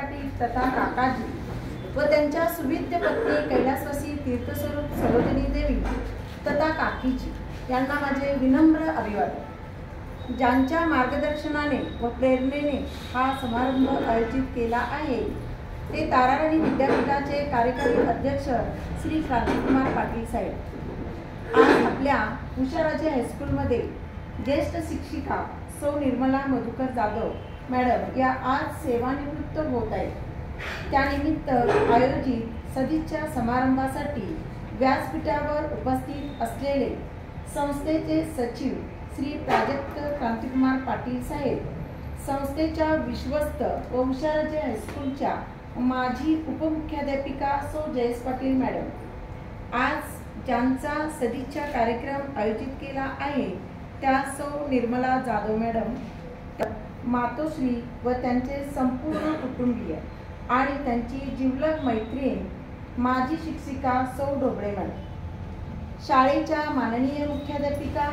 पाटील तथा काकाजी व त्यांच्या सुविद्य पत्नी कैलासवासी तीर्थस्वरूप सरोजिनी देवी तथा काकीजी यांना माझे विनम्र अभिवादन। ज्यांच्या मार्गदर्शनाने व प्रेरणेने हा समारंभ आयोजित केला आहे ते ताराराणी विद्यापीठाचे कार्यकारी अध्यक्ष श्री क्रांतिकुमार पाटील साहेब। आज आपल्या उषाराजे हायस्कूलमध्ये ज्येष्ठ शिक्षिका सौ निर्मला मधुकर जाधव मॅडम या आज सेवानिवृत्त होत आहेत। त्यानिमित्त आयोजित सदिच्छा समारंभासाठी व्यासपीठावर उपस्थित असलेले संस्थेचे सचिव श्री प्राजक्त क्रांतिकुमार पाटील साहेब, संस्थेच्या विश्वस्त व उषाराजे हायस्कूलच्या माजी उपमुख्याध्यापिका सौ जयेश पाटील मॅडम, आज ज्यांचा सदिच्छा कार्यक्रम आयोजित केला आहे त्या सौ निर्मला जाधव मॅडम, मातोश्री व त्यांचे संपूर्ण कुटुंबीय आणि त्यांची जिवलग मैत्रीण माजी शिक्षिका सौ ढोबळे मॅडम, शाळेच्या माननीय मुख्याध्यापिका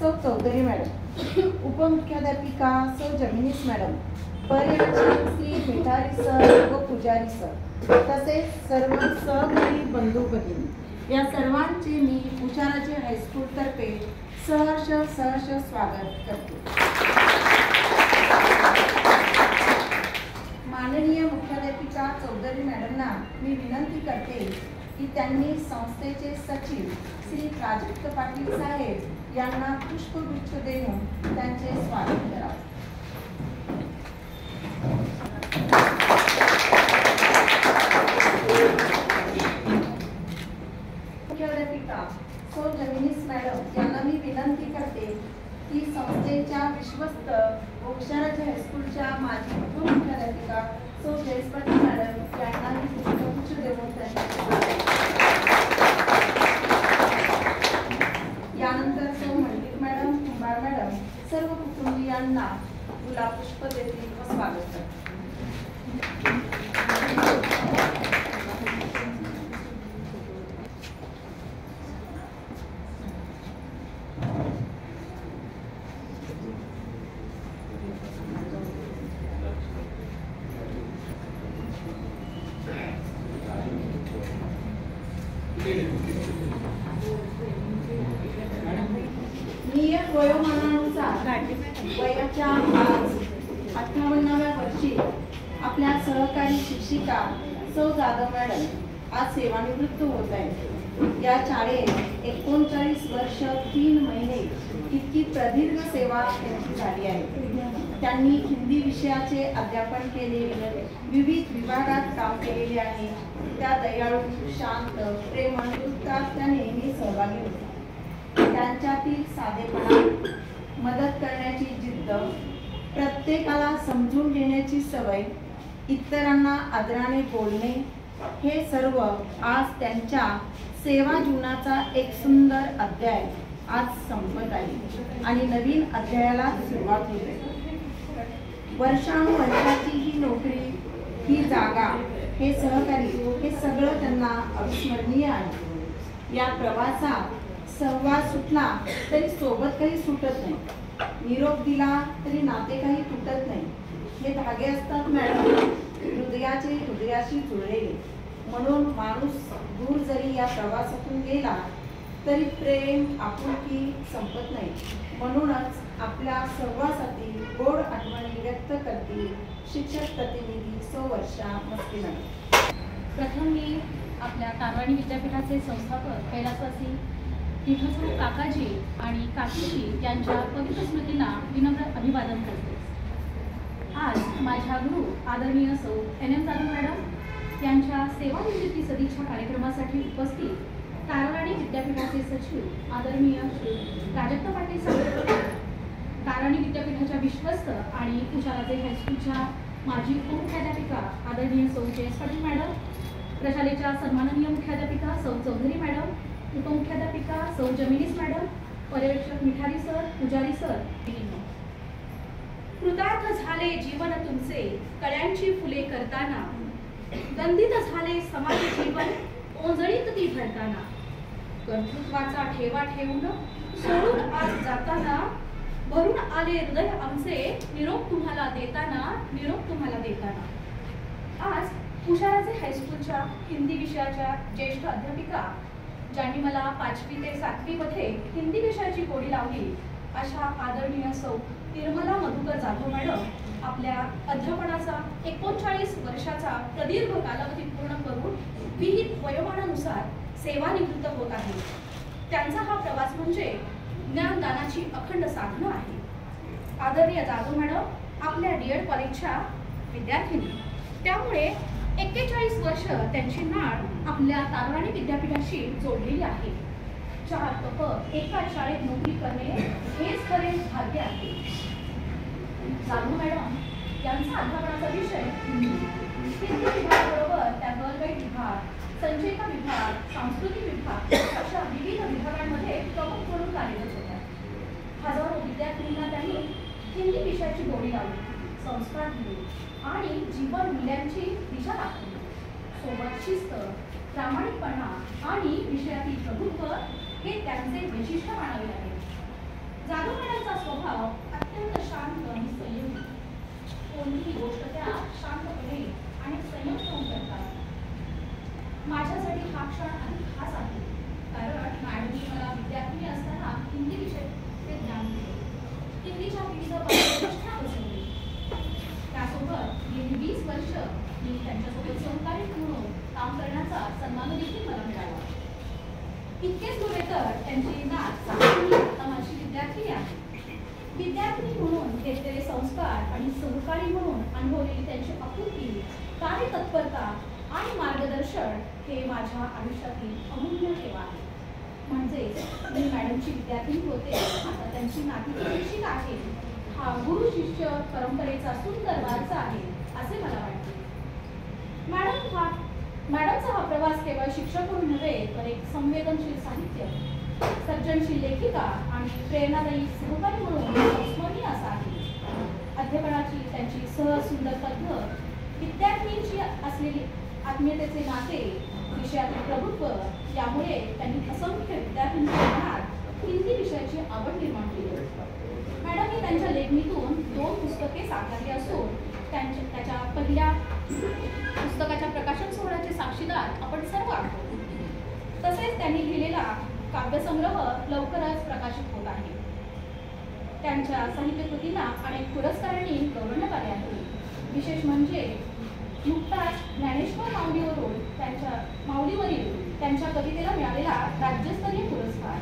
सौ चौधरी मॅडम, उपमुख्याध्यापिका सौ जमिनीस मॅडम, पर्यवेक्षक श्री मिठारी सर व पुजारी सर, तसेच सर्व सहकारी बंधू भगिनी या सर्वांचे मी उषाराजे हायस्कूल तर्फे सहर्ष स्वागत करते। माननीय मुख्याध्यापिका चौधरी मॅडमना मी विनंती करते की त्यांनी संस्थेचे सचिव श्री प्राजक्त पाटील साहेब यांना पुष्पगुच्छ देऊन त्यांचे स्वागत करावे। मुख्याध्यापिका सौ जमिनीस मॅडम यांना मी विनंती करते की संस्थेच्या विश्वस्त व उषाराजे हायस्कूलच्या माजी उपमुख्याध्यापिका सौ जयेश पाटील मॅडम यांना मी पुष्पगुच्छ देऊन यानंतर सौ मंडित मॅडम, कुंभार मॅडम सर्व कुटुंबियांना गुलाब पुष्प देतील व स्वागत करतील। नियत वयोमानानुसार वयाच्या आज 58व्या वर्षी आपल्या सहकारी शिक्षिका सौ जाधव मॅडम आज सेवानिवृत्त होत आहेत। या शाळेत 39 वर्ष 3 महिने इतकी प्रदीर्घ सेवा त्यांची झाली आहे। त्यांनी हिंदी विषयाचे अध्यापन केले, विविध विभागात काम केलेले आहे। त्या दयाळू, शांत, प्रेमळ वृत्तात त्या नेहमी सहभागी होत्या। त्यांच्यातील साधेपणा, मदत करण्याची जिद्द, प्रत्येकाला समजून घेण्याची सवय, इतरांना आदराने बोलणे हे सर्व आज त्यांच्या सेवा जीवनाचा एक सुंदर अध्याय आज संपत आहे आणि नवीन अध्यायाला सुरुवात होते। वर्षानुवर्षाची ही नोकरी, ही जागा, हे सहकारी, हे सगळं त्यांना अविस्मरणीय आहे। या प्रवासात संवाद सुटला तरी सोबत काही सुटत नाही, निरोप दिला तरी नाते काही तुटत नाही। हे धागे असतात मॅडम हृदयाशी जुळलेले, म्हणून माणूस दूर जरी या प्रवासातून गेला तरी प्रेम, आपुलकी संपत नाही। म्हणूनच आपल्या सहवासातील गोड आठवणी व्यक्त करतील शिक्षक प्रतिनिधी सौ वर्षा मस्के मॅडम। प्रथम मी आपल्या ताराराणी विद्यापीठाचे संस्थापक कैलासवासी तीर्थस्वरूप काकाजी आणि काकीजी यांच्या पवित्र स्मृतींना विनम्र अभिवादन करते। आज माझ्या गुरु आदरणीय सौ NM जाधव मॅडम यांच्या सेवानिवृत्ती सदिच्छा कार्यक्रमासाठी उपस्थित ताराराणी विद्यापीठाचे सचिव आदरणीय श्री प्राजक्त पाटील साहेब, ताराराणी विद्यापीठाच्या विश्वस्त आणि उषाराजे हायस्कूलच्या माजी उपमुख्याध्यापिका आदरणीय सौ जयेश पाटील मॅडम, प्रशालेच्या सन्माननीय मुख्याध्यापिका सौ चौधरी मॅडम, उपमुख्याध्यापिका सौ जमिनीस मॅडम, पर्यवेक्षक मिठारी सर, पुजारी सर, कृतार्थ झाले जीवन तुमचे कळ्यांची फुले करताना, गंधित झाले समाज जीवन ओंजळीत ती भरताना, कर्तृत्वाचा ठेवा ठेवून सोडून आज जाताना, भरून आले हृदय आमचे निरोप तुम्हाला देताना, निरोप तुम्हाला देताना। आज उशाराचे हायस्कूलच्या हिंदी विषयाच्या ज्येष्ठ अध्यापिका, ज्यांनी मला 5वी ते 7वी मध्ये हिंदी विषयाची गोडी लावली, अशा आदरणीय सौ निर्मला मधुकर जाधव मॅडम आपल्या अध्यापनाचा 39 वर्षाचा प्रदीर्घ कालावधी पूर्ण करून विहित वयोमानानुसार सेवानिवृत्त होत आहे. त्यांचा हा प्रवास म्हणजे ज्ञानदानाची अखंड साधना आहे. आदरणीय जाधव मॅडम आपल्या D.Ed कॉलेजच्या विद्यार्थिनी, त्यामुळे 41 वर्ष त्यांची नाळ आपल्या तारवाणी विद्यापीठाशी जोडलेली आहे. 4 तप एका शाळेत नोकरी करणे हेच खरे भाग्य आहे. जाधव मॅडम यांचा अध्यापनाचा विषय हिंदी विभागाबरोबर त्या गर्लगाईड विभाग, संचयिका विभाग, सांस्कृतिक विभाग अशा विविध विभागांमध्ये प्रमुख म्हणून कार्यरत होत्या. हजारो विद्यार्थ्यांना त्यांनी हिंदी विषयाची गोडी लावली, संस्कार दिले आणि जीवन मूल्यांची दिशा दाखवली. सोबत शिस्त, प्रामाणिकपणा आणि विषयातील प्रभुत्व हे त्यांचे वैशिष्ट्य मानावे लागेल. जाधव मॅडमचा स्वभाव अत्यंत शांत आणि संयमी. कोणतीही गोष्ट त्या शांतपणे आणि संयम ठेवून करतात. माझ्यासाठी हा क्षण अधिक खास आहे, कारण मॅडमनी मला विद्यार्थिनी असताना हिंदी विषयाचे ज्ञान दिले. हिंदीच्या विविध प्रश्न बसवले. त्यासोबत गेली 20 वर्ष मी त्यांच्यासोबत सहकारी म्हणून काम करण्याचा सन्मान देखील मला मिळाला. इतकेच नव्हे तर त्यांची नात साक्षी आता माझी विद्यार्थिनी आहे. विद्यार्थिनी म्हणून घेतलेले संस्कार आणि सहकारी म्हणून अनुभवलेली त्यांची आपुलकी, कार्यतत्परता आणि मार्गदर्शन हे माझ्या आयुष्यातील अमूल्य ठेवा आहे. म्हणजेच मी मॅडमची विद्यार्थिनी होते, आता त्यांची नाती शिक्षिका आहे. हा गुरु शिष्य परंपरेचा सुंदर वारसा आहे असे मला वाटते. मॅडमचा हा प्रवास केवळ शिक्षक म्हणून नव्हे तर एक संवेदनशील साहित्य, सर्जनशील लेखिका आणि प्रेरणादायी सहकारी म्हणून स्मरणीय असा आहे. अध्यापनाची त्यांची सहज सुंदर पद्धत, विद्यार्थ्यांची असलेली आत्मीयतेचे नाते, विषयातील प्रभुत्व यामुळे त्यांनी असंख्य विद्यार्थ्यांच्या मनात हिंदी विषयाची आवड निर्माण केली. मॅडमनी त्यांच्या लेखणीतून 2 पुस्तके साकारली असून त्याच्या पहिल्या पुस्तकाच्या प्रकाशन सोहळ्याचे साक्षीदार आपण सर्व आहोत. तसेच त्यांनी लिहिलेला काव्यसंग्रह लवकरच प्रकाशित होत आहे. त्यांच्या साहित्य कृतींना अनेक पुरस्कारांनी गौरवण्यात आले आहे. विशेष म्हणजे नुकताच ज्ञानेश्वर माऊलीवरील त्यांच्या कवितेला मिळालेला राज्यस्तरीय पुरस्कार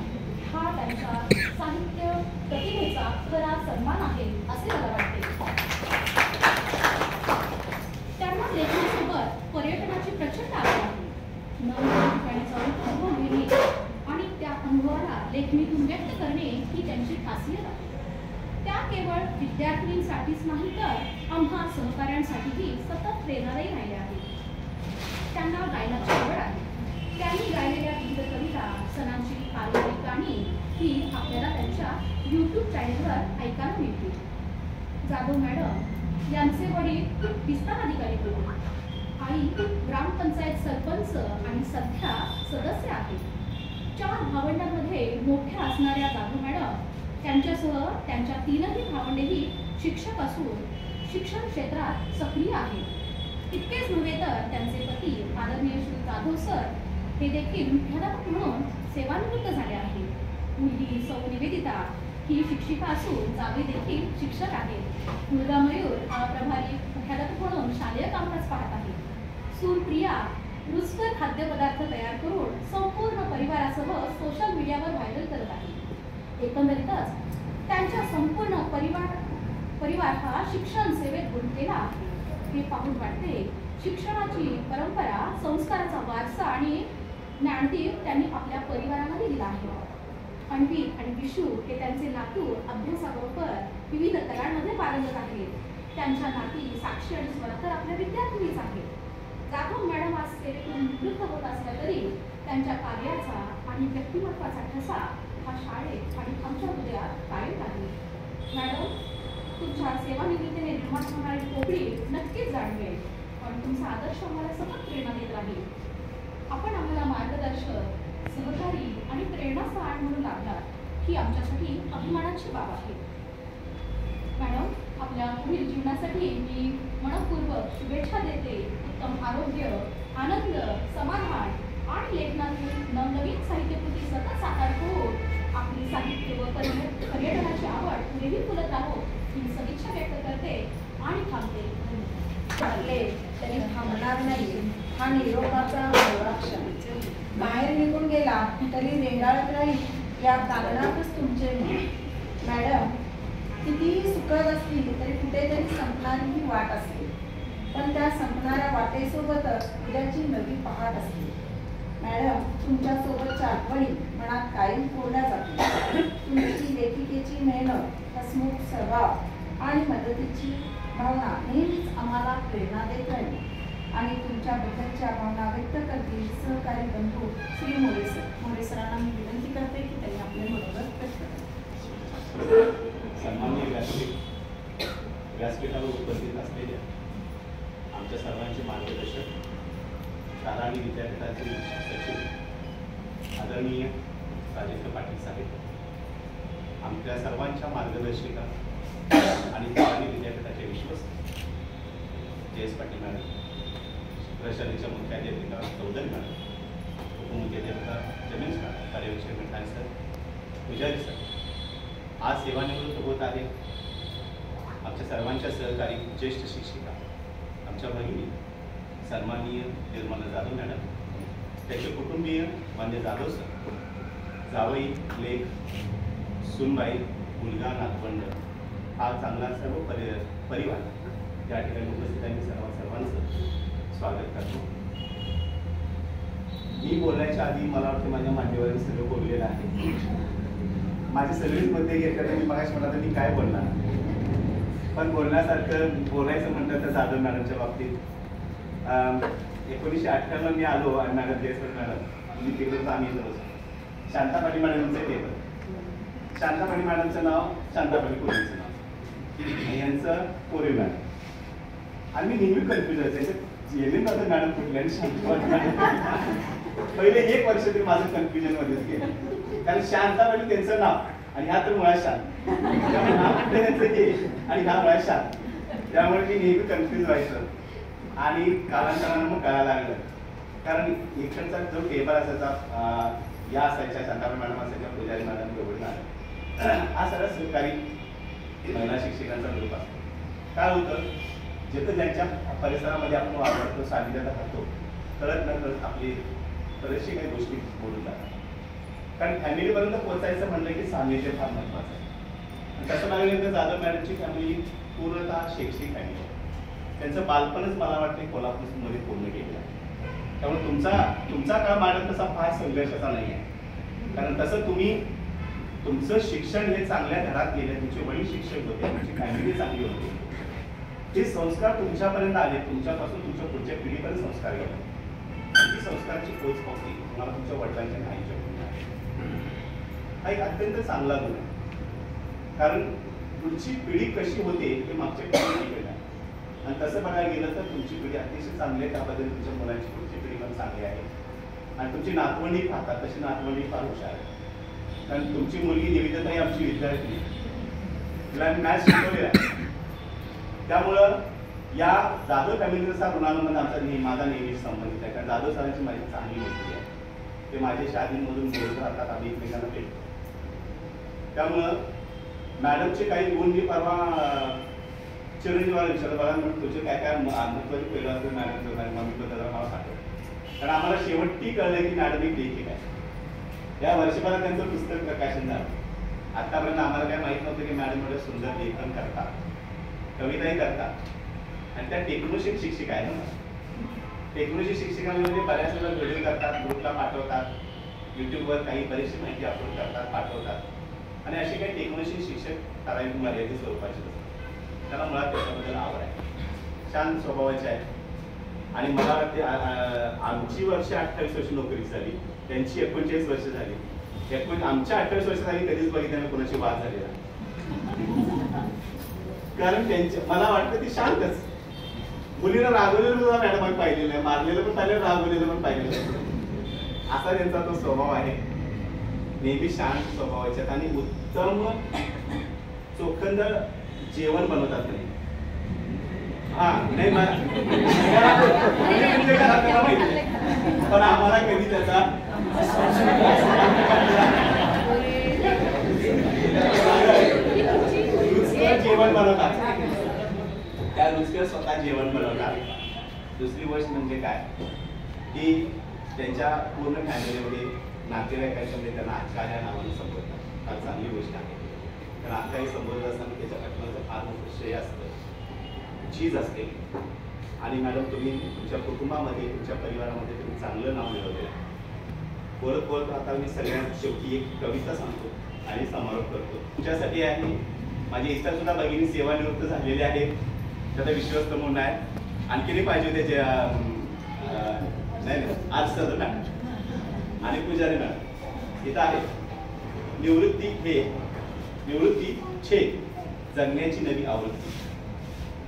हा त्यांच्या साहित्य प्रतिभेचा खरा सन्मान आहे असे मला वाटते. त्यांना लेखनासोबत पर्यटनाची प्रचंड आवड आहे. नवीन ठिकाणी जाऊन अनुभव घेणे आणि त्या अनुभवाला लेखणीतून व्यक्त करणे ही त्यांची खासियत आहे. त्या केवळ विद्यार्थिनींसाठीच नाही तर आम्हा सहकाऱ्यांसाठीही सतत प्रेरणादायी राहिल्या आहेत. त्यांना गायनाची आवड आहे. त्यांनी गायलेल्या विविध कविता, सणांची पारंपरिक गाणी ही आपल्याला त्यांच्या YouTube चॅनेलवर ऐकायला मिळतील. जाधव मॅडम यांचे वडील विस्तार अधिकारी होते. आई ग्रामपंचायत सरपंच आणि सध्या सदस्य आहेत. 4 भावंडांमध्ये मोठ्या असणाऱ्या जाधव मॅडम त्यांच्यासह त्यांच्या 3ही भावंडेही शिक्षक असून शिक्षण क्षेत्रात सक्रिय आहेत. इतकेच नव्हे तर त्यांचे पती आदरणीय श्री जाधव सर हे देखील मुख्याध्यापक म्हणून सेवानिवृत्त झाले आहेत. मुलगी सौ निवेदिता ही शिक्षिका असून जावे देखील शिक्षक आहेत. मुलगा मयूर हा प्रभारी मुख्याध्यापक म्हणून शालेय कामकाज पाहत आहे. सूरप्रिया रुचकर खाद्यपदार्थ तयार करून संपूर्ण परिवारासह सोशल मीडियावर व्हायरल करत आहे. एकंदरीतच त्यांच्या संपूर्ण परिवार हा शिक्षण सेवेत गुंतलेला आहे. हे पाहून वाटते शिक्षणाची परंपरा, संस्काराचा वारसा आणि ज्ञानदीप त्यांनी आपल्या परिवारामध्ये दिला आहे. अन्वित आणि विशू हे त्यांचे नातू अभ्यासाबरोबर विविध कलांमध्ये पारंगत आहेत. त्यांच्या नाती साक्षी आणि स्वरातर आपल्या विद्यार्थिनीच आहेत. जाधव मॅडम आज सेवेतून निवृत्त होत असल्या तरी त्यांच्या कार्याचा आणि व्यक्तिमत्वाचा ठसा हा शाळेत आणि आमच्या हृदयात कायम राहील. मॅडम, तुमच्या सेवानिवृत्तीने निर्माण होणारी पोकळी नक्कीच जाणवेल, पण तुमचा आदर्श आम्हाला सतत प्रेरणा देत राहील. आपण आम्हाला मार्गदर्शक, सहकारी आणि प्रेरणास्थान म्हणून लाभलात ही आमच्यासाठी अभिमानाची बाब आहे. मॅडम, आपल्या पुढील जीवनासाठी मी मनपूर्वक शुभेच्छा देते. आरोग्य, आनंद, समाधान आणि लेखनातून नवनवीन साहित्यकृती सतत साकार करून आपली साहित्य व पर्यटनाची आवड पुढेही फुलत राहो ही सदिच्छा व्यक्त करते आणि थांबते. चालले तरी थांबणार नाही हा निरोपाचा गोळाक्षर. बाहेर निघून गेला तरी रेंगाळत राहील या कारणातच तुमचे मॅडम कितीही सुखद असली तरी कुठेतरी संपणारी ही वाट असते, पण त्या संपणाऱ्या वाटेसोबतच उद्याची नवी पहाट असते. मॅडम तुमच्या सोबतच्या आठवणी मनात कायम कोरल्या जातील. तुमची लेखिकेची मेहनत, हसमुख स्वभाव आणि मदतीची भावना नेहमीच आम्हाला प्रेरणा देत राहील आणि तुमच्याबद्दलच्या भावना व्यक्त करतील सहकारी बंधू श्री मोरे सरांना मी विनंती करते की त्यांनी आपले मनोगत व्यक्त करावे. सन्माननीय व्यासपीठावर उपस्थित असलेल्या आमच्या सर्वांचे मार्गदर्शक, शाळा आणि विद्यापीठाचे सचिव आदरणीय राजेंद्र पाटील साहेब, आमच्या सर्वांच्या मार्गदर्शिका आणि शाळा विद्यापीठाचे विश्वस्त जयेश पाटील मॅडम, प्रशालेच्या मुख्याध्यापिका चौधरी मॅडम, उपमुख्याध्यापिका जमेश मॅडम, कार्यविषय मिठाई सर, पुजारी सर, आज सेवानिवृत्त होत आहे आमच्या सर्वांच्या सहकारी ज्येष्ठ शिक्षिका, आमच्या भगिनी सन्माननीय निर्मला जाधव मॅडम, त्याचे कुटुंबीय मान्य जाधव सर, जावई, लेक, सुनबाई, मुलगा, नातवंड हा चांगला सर्व परिवार या ठिकाणी उपस्थित आहे. सर्वांचं स्वागत करतो. मी बोलायच्या आधी मला वाटतं माझ्या मांडीवरील सगळं बोललेलं आहे. माझे सगळेच मुद्दे घेतले मी मगाशी म्हणा तर मी काय बोलणार, पण बोलण्यासारखं बोलायचं म्हटलं तर जाधव मॅडमच्या बाबतीत 1998 मी आलो आणि मॅडम जयस्वर मॅडम मी तिकडं आम्ही येतो. शांतापाटी मॅडमचं पेपर, शांतापाटी मॅडमचं नाव शांतापाटी कोरेचं नाव, यांचं कोरे मॅडम. आणि मी नेहमी कन्फ्युज व्हायचं येणे माझं मॅडम कुठल्या आणि शांतापाटी मॅडम. पहिले 1 वर्ष तरी माझं कन्फ्युजन मध्येच गेलं, कारण शांतापाटी त्यांचं नाव आणि ह्या तर मुळात शांत आणि ह्या मुळात शांत, त्यामुळे मी नेहमी कन्फ्युज व्हायचं. आणि कालांतरानं मग कळायला लागलं, कारण इकडचा जो पेपर असायचा या असायच्या शांतापाटी मॅडम असायच्या, पुजारी मॅडम, गवळी मॅडम, हा सगळा सहकारी महिला शिक्षकांचा ग्रुप असतो. काय होतं जिथं ज्यांच्या परिसरामध्ये आपण वापरतो, सानिध्यात राहतो, कळत न कळत आपली बरेचशी काही गोष्टी बोलून जातात. कारण फॅमिलीपर्यंत पोहोचायचं म्हणलं की सानिध्य फार महत्त्वाचं आहे. तसं बघायला जाधव मॅडमची फॅमिली पूर्णतः शैक्षणिक फॅमिली आहे. त्यांचं बालपणच मला वाटतं कोल्हापूरमध्ये पूर्ण केलेलं आहे. त्यामुळे तुमचा काळ मॅडम तसा फार संघर्षाचा नाही आहे, कारण तसं तुमचं शिक्षण हे चांगल्या घरात गेलं, तुमचे वडील शिक्षक होते, तुमची फॅमिली चांगली होती, ते संस्कार तुमच्यापर्यंत आले, तुमच्यापासून तुमच्या पुढच्या पिढीपर्यंत संस्कार गेले. ती संस्काराची पोच पावती तुम्हाला तुमच्या वडिलांच्या आणि आईच्या हा एक अत्यंत चांगला गुण आहे. कारण पुढची पिढी कशी होते हे मागच्या पिढीने आहे, आणि तसं बघायला गेलं तर तुमची पिढी अतिशय चांगली आहे. त्याबद्दल तुमच्या मुलांची पुढची पिढी पण चांगली आहे. आणि तुमची नातवंडी पाहतात तशी नातवंडी फार हुशार आहे. कारण तुमची मुलगी निवेदिता ही आमची विद्यार्थी, तिला मी मॅथ्स शिकवलेला आहे. त्यामुळं या जाधव फॅमिलीचा ऋणानुबंध माझा नेहमीच संबंधित आहे. कारण जाधव सरांची माझी चांगली मैत्री आहे. ते माझ्या शादींमधून बोलत राहतात, आम्ही एकमेकांना भेटतो. त्यामुळं मॅडमचे काही गुण मी परवा चिरंजीवाला विचारलं, बघा म्हणून तुझे काय काय महत्वाचे पहिलं असतं मॅडमचं मम्मीबद्दल मला सांगतो. कारण आम्हाला शेवटी कळलं की मॅडम एक लेखिका आहे. या वर्षभरात त्यांचं पुस्तक प्रकाशन झालं. आतापर्यंत आम्हाला काय माहित नव्हतं की मॅडम एवढं सुंदर लेखन करतात, कविताही करतात, आणि त्या टेक्नॉलॉजी शिक्षिका आहे ना. टेक्नॉलॉजी शिक्षिकांमध्ये बऱ्याच वेळा व्हिडिओ करतात, ग्रुपला पाठवतात, युट्यूबवर काही बरीचशी माहिती अपलोड करतात, पाठवतात. आणि असे काही टेक्नॉलॉजी शिक्षक ठराविक मर्यादित स्वरूपाचे असतात. त्याला मुळात त्याच्याबद्दल आवड आहे, शांत स्वभावाचे आहे. आणि मला वाटते आमची वर्ष 28 वर्ष नोकरी झाली, त्यांची 39 वर्ष झाली. आमच्या 28 वर्ष झाली कधीच बघितलं कोणाची वाद झालेला, कारण त्यांच्या मला वाटतं ती शांतच. मुलीला रागवलेलं सुद्धा मॅडम आम्ही पाहिलेलं आहे, मारलेलं पण पाहिलं, रागवलेलं पण पाहिलेलं. असा त्यांचा तो स्वभाव आहे, नेहमी शांत स्वभावाचे. आणि उत्तम चोखंद जेवण बनवतात. नाही हा नाही म्हणजे घरातल्याला माहिती आहे. पण आम्हाला कधी त्याचा रुचकर जेवण बनवतात, त्या रुचकर स्वतः जेवण बनवतात. दुसरी गोष्ट म्हणजे काय की त्यांच्या पूर्ण फॅमिलीमध्ये नातेवाईकांच्यामध्ये त्यांना अक्का या नावाने संबोधतात. फार चांगली गोष्ट आहे, कारण अक्काही संबोधत असताना त्याच्या पाठीमागचं फार मोठं श्रेय असतं, झीज असते. आणि मॅडम तुम्ही तुमच्या कुटुंबामध्ये तुमच्या परिवारामध्ये तुम्ही चांगलं नाव मिळवलेलं आहे. बोलत बोलत आता मी सगळ्यांना शेवटी एक कविता सांगतो आणि समारोप करतो. तुमच्यासाठी आहे. माझे इतर सुद्धा भगिनी सेवानिवृत्त झालेले आहेत, त्याचा विश्वस्त म्हणून आहे. आणखीनही पाहिजे त्याचे नाही आज सर मॅडम आणि पुजारी मॅडम इथं आहे. निवृत्ती छे जगण्याची नवी आवृत्ती.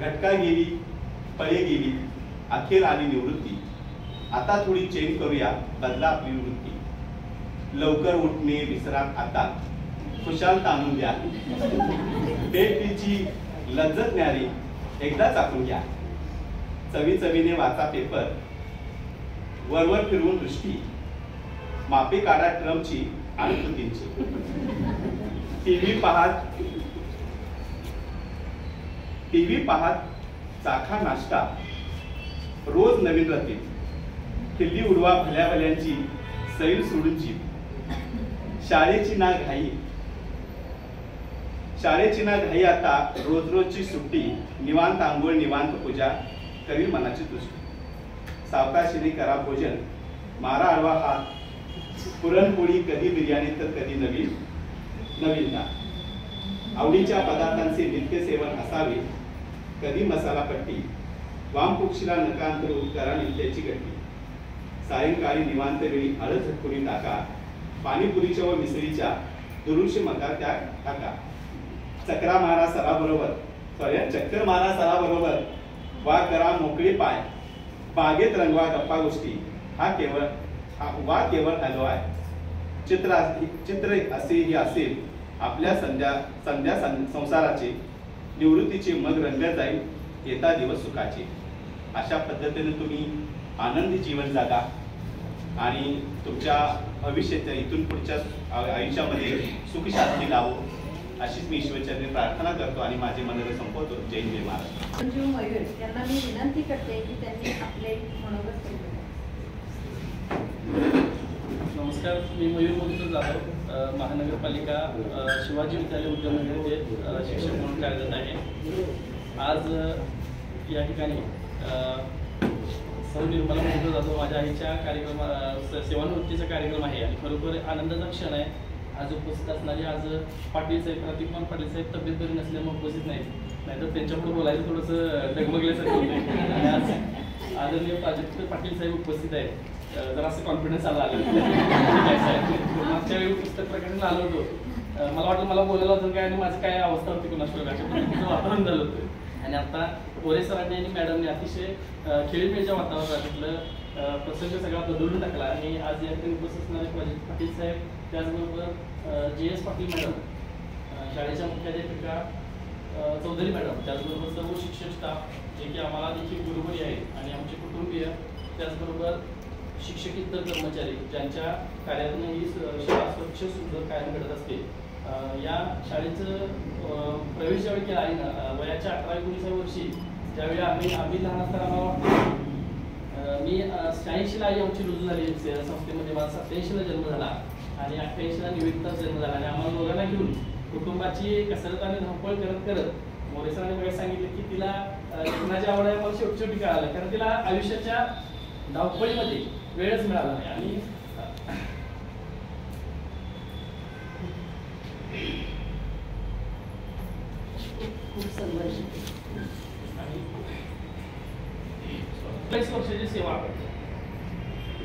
घटका गेली, फळे गेली, अखेर आली निवृत्ती. आता थोडी चेंज करूया, बदला आपली वृत्ती. लवकर उठणे विसरात आता, खुशाल ताणून द्या. पेटीची लज्जत न्यारी एकदा चाकून घ्या. चवी चवीने वाचा पेपर, वरवर फिरवून दृष्टी. मापे काढा ट्रम्पची आणि कृतींची. टीव्ही पाहत चाखा नाश्ता, रोज नवीन रतीब. खिल्ली उडवा भल्या भल्यांची, सैल सोडूनची. शाळेची ना घाई आता, रोज रोजची सुट्टी. निवांत आंघोळ निवांत पूजा, करील मनाची तुष्टी. सावकाशीने करा भोजन, मारा आडवा हात. पुरणपोळी कधी बिर्याणी तर कधी नवीनता. आवडीच्या पदार्थांचे नित्य सेवन असावे, कधी मसाला पट्टी. वामकुक्षीला नका अंतरू, करा नित्याची गट्टी. सायंकाळी निवांत वेळी हळद झटकुनी टाका. पाणीपुरीच्या व मिसळीच्या दुरुशी मका त्या टाका. चक्कर मारा सराबरोबर, वा करा मोकळे पाय. बागेत रंगवा गप्पा गोष्टी, केवळ हॅलो आहे. चित्र असेही असेल आपल्या संध्या संसाराचे. निवृत्तीचे मग रंगल्या जाईल येता दिवस सुखाचे. अशा पद्धतीने तुम्ही आनंदी जीवन जगा आणि तुमच्या भविष्याच्या इथून पुढच्या आयुष्यामध्ये सुख शांती लावो, अशीच मी ईश्वरचरणी प्रार्थना करतो आणि माझे मनोरथ संपवतो. जय जय महाराज. संजीव मयूर यांना मी विनंती करते की त्यांनी आपले मनोगत केले. नमस्कार, मी मयूर मोहित जाधव, महानगरपालिका शिवाजी विद्यालय उद्योगनगर येथे शिक्षक म्हणून कार्यरत आहे. आज या ठिकाणी सौ निर्मला मोहित जाधव माझ्या आईच्या सेवानिवृत्तीचा कार्यक्रम आहे आणि खरोखर आनंदाचा क्षण आहे. आज उपस्थित असणारे आज पाटील साहेब, प्रतिकुमार पाटील साहेब तब्येत बरी नसल्यामुळे उपस्थित नाहीतर त्यांच्यापुढे बोलायचं थोडंसं डगमगल्यासारखं होतं. आणि आज आदरणीय प्राजक्त पाटील साहेब उपस्थित आहेत. जरा असं कॉन्फिडन्स आला मागच्या वेळी पुस्तक प्रकरणाला आलो होतो. मला वाटलं मला बोलायला होतं काय आणि माझं काय अवस्था होती कोणाच्या प्रकारच्या वातावरण झालं होतं. आणि आता पोरे सरांनी आणि मॅडमने अतिशय खेळीमेळीच्या वातावरणातलं प्रसंग सगळा बदलून टाकला. आणि आज या ठिकाणी उपस्थित असणारे प्राजक्त पाटील साहेब, त्याचबरोबर JS पाटील मॅडम, शाळेच्या मुख्याध्यापिका चौधरी मॅडम, त्याचबरोबर सर्व शिक्षक स्टाफ जे की आम्हाला देखील गुरुबरी आहेत आणि आमचे कुटुंबीय, त्याचबरोबर शिक्षक इतर कर्मचारी ज्यांच्या कार्यातून ही शाळा स्वच्छ सुंदर कायम घडत असते. या शाळेचं प्रवेश ज्यावेळी केला आहे वयाच्या 18-19 वर्षी, ज्यावेळी आम्ही लहान असताना मला वाटतं मी 86ला आई आमची रुजू झाली संस्थेमध्ये. माझा 87ला जन्म झाला आणि 88ला निवेदिताचा जन्म झाला. आणि आम्हाला दोघांना घेऊन कुटुंबाची कसरत आणि धावपळ करत मोरे सरांनी मला सांगितलं की तिला शिक्षणाची आवड आहे. मला शेवटी कळालं, कारण तिला आयुष्याच्या धावपळीमध्ये वेळच मिळाला नाही. आणि खूप संघर्ष 30 वर्षाची सेवा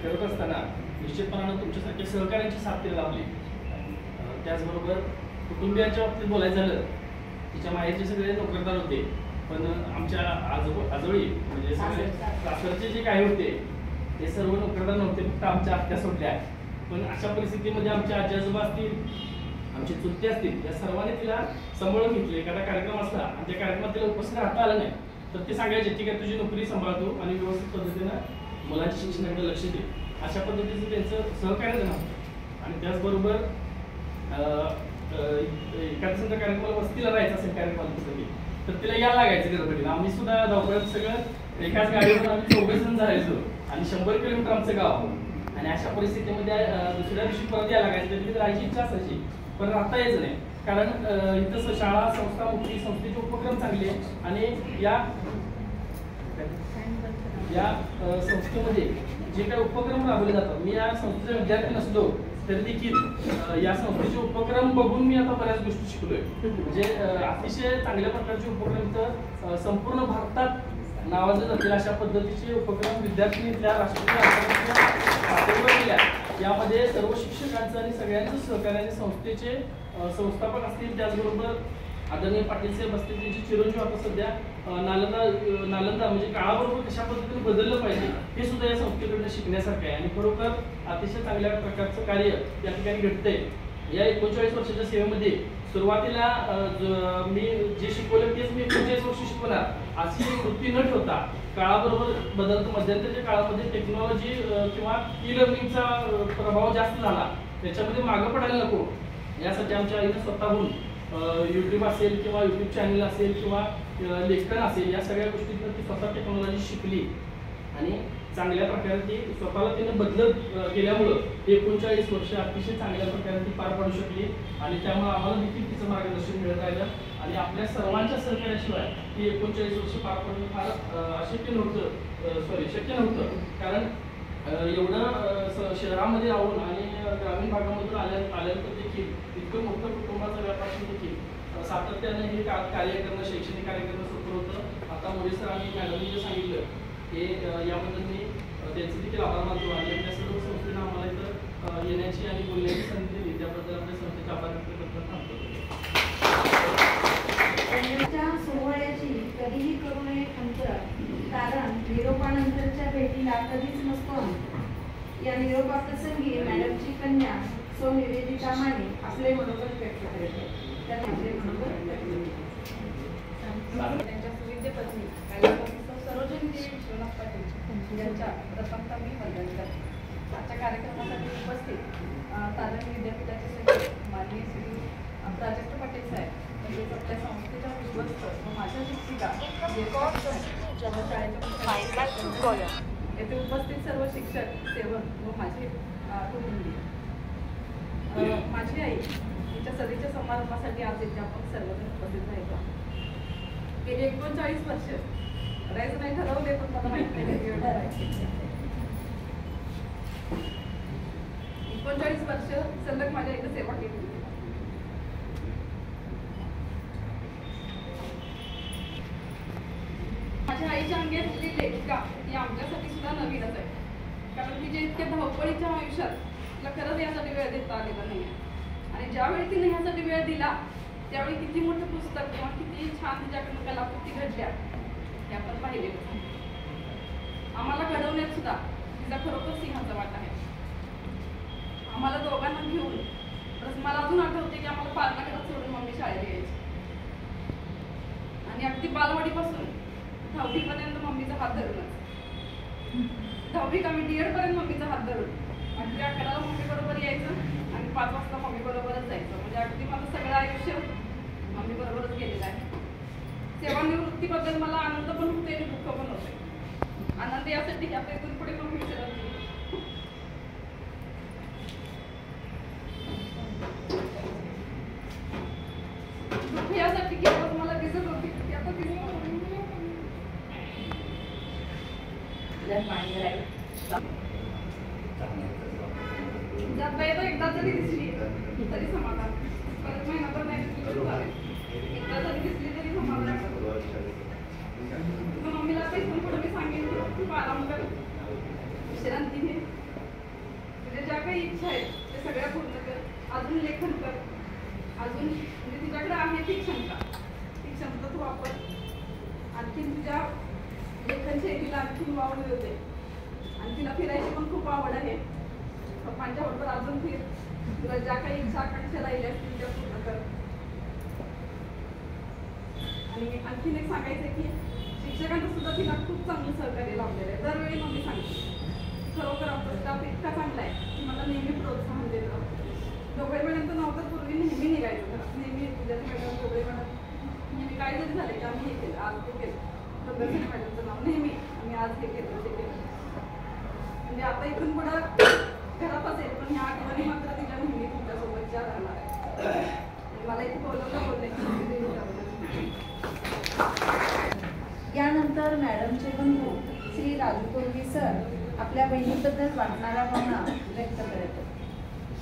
करत असताना निश्चितपणानं तुमच्यासारख्या सहकार्यांची साथ तिला लाभली. त्याचबरोबर कुटुंबियांच्या बाबतीत बोलायचं झालं, तिच्या माहेरचे सगळे नोकरदार होते, पण आमच्या आजोळी म्हणजे सगळे सासरचे जे काही होते ते सर्व नोकरदार नव्हते, फक्त आमच्या आत्या सोडल्या. पण अशा परिस्थितीमध्ये आमच्या आजी आजोबा असतील, आमचे चुलते असतील, या सर्वांनी तिला सांभाळून घेतले. एखादा कार्यक्रम असला आणि त्या कार्यक्रमात तिला उपस्थित राहता आलं नाही तर ते सांगायचे ठीक आहे तुझी नोकरी सांभाळतो आणि व्यवस्थित पद्धतीनं मुलांच्या शिक्षणाकडे लक्ष दे, अशा पद्धतीचं त्यांचं सहकार्य नव्हतं. आणि त्याचबरोबर एखाद्या समजा कार्यक्रमाला वस्तीला राहायचं असेल कार्यक्रमासाठी तर तिला यायला लागायचं गडबडीला. आम्ही सुद्धा धावपळात सगळं एकाच गाडीवर आम्ही 4 जण जायचो आणि 100 किलोमीटर आमचं गाव. आणि अशा परिस्थितीमध्ये दुसऱ्या दिवशी परत यायला लागायचं. तिथे राहायची इच्छा असायची पण राहता यायचं नाही, कारण इथं शाळा संस्था मोठी, संस्थेचे उपक्रम चांगले आणि या संस्थेमध्ये जे काही उपक्रम राबवले जातात, मी या संस्थेचा विद्यार्थी नसलो तरी देखील या संस्थेचे उपक्रम बघून मी आता बऱ्याच गोष्टी शिकलोय. म्हणजे अतिशय चांगल्या प्रकारचे उपक्रम तर संपूर्ण भारतात नावाजले जातील अशा पद्धतीचे उपक्रम विद्यार्थ्यांनी राष्ट्रीय पातळीवर केल्या. यामध्ये सर्व शिक्षकांचं आणि सगळ्यांचं सहकार्याने संस्थेचे संस्थापक असतील, त्याचबरोबर आदरणीय पाटील साहेब असतील, त्यांचे चिरंजीव आता सध्या नालंदा म्हणजे काळाबरोबर कशा पद्धतीने बदललं पाहिजे हे सुद्धा या संस्थेकडनं शिकण्यासारखं आहे. आणि खरोखर अतिशय चांगल्या प्रकारचं कार्य या ठिकाणी घडतंय. या 39 वर्षाच्या सेवेमध्ये सुरुवातीला मी जे शिकवलं तेच मी 39 वर्ष शिकवणार अशी वृत्ती न ठेवता काळाबरोबर बदलतो. मध्यंतरीच्या काळामध्ये टेक्नॉलॉजी किंवा ई लर्निंगचा प्रभाव जास्त झाला, त्याच्यामध्ये मागं पडायला नको यासाठी आमच्या आईनं स्वतःहून यूट्यूब असेल किंवा यूट्यूब चॅनल असेल किंवा लेखन असेल या सगळ्या गोष्टीतून ती स्वतः टेक्नॉलॉजी शिकली आणि चांगल्या प्रकारे ती स्वतःला तिने बदलत गेल्यामुळं 39 वर्ष अतिशय चांगल्या प्रकारे ती पार पाडू शकली. आणि त्यामुळे आम्हाला देखील तिचं मार्गदर्शन मिळत राहिलं आणि आपल्या सर्वांच्या सहकार्याशिवाय ती 39 वर्ष पार पाडणं फार शक्य नव्हतं. कारण एवढं शहरामध्ये राहून आणि ग्रामीण भागामधून आल्यानंतर देखील इतकं मोठं कुटुंबाचा व्यापासून देखील सातत्याने हे कार्य करणं, शैक्षणिक कार्य करणं सोपं होतं. आता मोरे सर आणि मॅडमनी जे सांगितलं हे याबद्दल मी त्यांचे देखील आभार मानतो आणि आपल्या सर्व संस्थेनं आम्हाला इथं येण्याची आणि बोलण्याची संधी दिली त्याबद्दल आपल्या संस्थेचे आभार व्यक्त करत थांबतो. त्यांच्या सोहळ्याची कधीही करू नये अंतर, कारण निरोपानंतरच्या भेटीला कधीच नसतो अंत. या निरोपाप्रसंगी मॅडमची कन्या सौ निवेदिता माने आपले मनोगत व्यक्त करते. त्यांनी आपले मनोगत व्यक्त केले. त्यांच्या सुविद्य पत्नी सरोजिनी देवी विश्वनाथ पाटील यांच्या प्रथमतः मी वंदन करते. आजच्या कार्यक्रमासाठी उपस्थित तालमी विद्यापीठाचे सचिव माननीय श्री प्राजक्त पाटील साहेब, म्हणजेच आपल्या संस्थेच्या विश्वस्त व माझ्या शिक्षिका येथे उपस्थित सर्व शिक्षक, सेवक व माझे कुटुंबीय, माझी आई तिच्या सदीच्या समारंभासाठी आज इथे आपण सर्वजण उपस्थित राहिलो. गेली 39 वर्ष राहायचं नाही ठरवले पण मला माहित नाही 39 वर्ष सलग माझ्या इथे सेवा केली. माझ्या आईच्या अंगी असलेली लेखिका ही आमच्यासाठी सुद्धा नवीनच आहे, कारण तिच्या इतक्या धावपळीच्या आयुष्यात तिला खरंच यासाठी वेळ देता आलेला नाही आहे. आणि ज्यावेळी तिने ह्यासाठी वेळ दिला त्यावेळी किती मोठं पुस्तक किंवा किती छान तिच्याकडून कलाकृती घडल्या हे आपण पाहिले. आम्हाला घडवण्यात सुद्धा तिचा खरोखर सिंहाचा वाटा आहे. आम्हाला दोघांना घेऊन मला अजून आठवते की आम्हाला पालना घरात सोडून मम्मी शाळेत यायची आणि अगदी बालवाडीपासून 10वी पर्यंत मम्मीचा हात धरूनच, 10वी का मी DED पर्यंत मम्मीचा हात धरून अगदी 11ला मम्मी बरोबर यायचं आणि 5 वाजता मम्मी बरोबरच जायचं. म्हणजे अगदी माझं सगळं आयुष्य मम्मी बरोबरच गेलेलं आहे. सेवानिवृत्तीबद्दल मला आनंद पण होते आणि दुःख पण होते. आनंद यासाठी की आता इथून पुढे मम्मी विचारत नाही, दुःख यासाठी की आता मला दिसत होती की आता दिसत एकदा जरी दिसली तरी समाधान. परत महिनाभर नाही दिसली तरी चालेल, एकदा जरी दिसली तरी समाधान. मम्मीला आता इथून पुढे मी सांगेन खूप आराम कर, विश्रांती घे, तुझ्या ज्या काही इच्छा आहेत ते सगळ्या पूर्ण कर, अजून लेखन कर, अजून म्हणजे तुझ्याकडे आहे ती क्षमता तू वापर. आणखीन तुझ्या लेखन शैलीला आणखीन वाव मिळते आणि तिला फिरायची पण खूप आवड आहे. पप्पांच्या बरोबर अजून फिर, तुला ज्या काही इच्छा आकांक्षा राहिल्या असतील त्या पूर्ण कर. आणि आणखीन एक सांगायचं की शिक्षकांचं सुद्धा तिला खूप चांगलं सहकार्य लाभलेलं आहे. दरवेळी मग मी सांगते खरोखर आपला स्टाफ इतका चांगला आहे की मला नेहमी प्रोत्साहन देतं. दोघे मॅडमचं नाव तर पूर्वी नेहमी निघायचं घरात, नेहमी विद्यार्थी मॅडम दोघे मॅडम नेहमी काय जरी झालं की आम्ही हे केलं, आज ते केलं. प्रदर्शनी मॅडमचं नाव नेहमी आम्ही आज हे केलं ते केलं. म्हणजे आता इथून पुढं घरात असेल पण ह्या आठवणी मात्र तिला नेहमी तुमच्यासोबतच्या राहणार आहे. मला इथे बोलले यानंतर मॅडमचे बंधू श्री राजू कोरवी सर आपल्या बहिणीबद्दल वाटणाऱ्या भावना व्यक्त करत आहेत.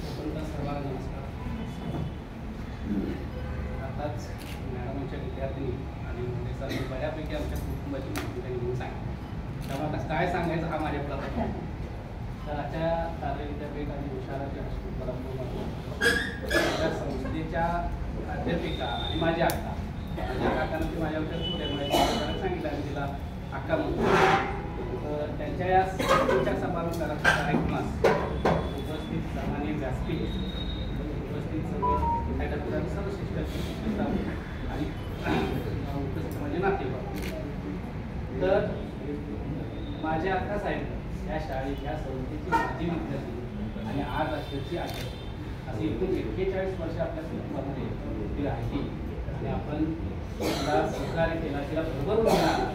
सर्वांना नमस्कार. आताच मॅडमच्या विद्यार्थी आणि म्हणजे सर्व बऱ्यापैकी आमच्या कुटुंबाची माहिती त्यांनी घेऊन सांगितली. त्यामुळे आता काय सांगायचं हा माझ्या प्रश्न आहे. तर आजच्या कार्य विद्यापीठ आणि हुशाराच्या हायस्कूल परंपरा संस्थेच्या अध्यापिका आणि माझ्या अक्का माझ्या काकांना ती माझ्यावर थोड्यामुळे सांगितलं आणि तिला अक्का म्हणतो. त्यांच्या या संस्थेच्या समारोहाच्या कार्यक्रमात उपस्थित सामान्य व्यासपीठ उपस्थित सर्व शिक्षक आणि उपस्थित म्हणजे नातेवाईक. तर माझ्या अक्का साहेब या शाळेत या संस्थेची माजी विद्यार्थी आणि आज अक्षरची अध्यक्ष असे एकूण 41 वर्ष आपल्या कुटुंबामध्ये ती राहिली आणि आपण तिला सहकार्य केला, तिला भरभरून मिळाला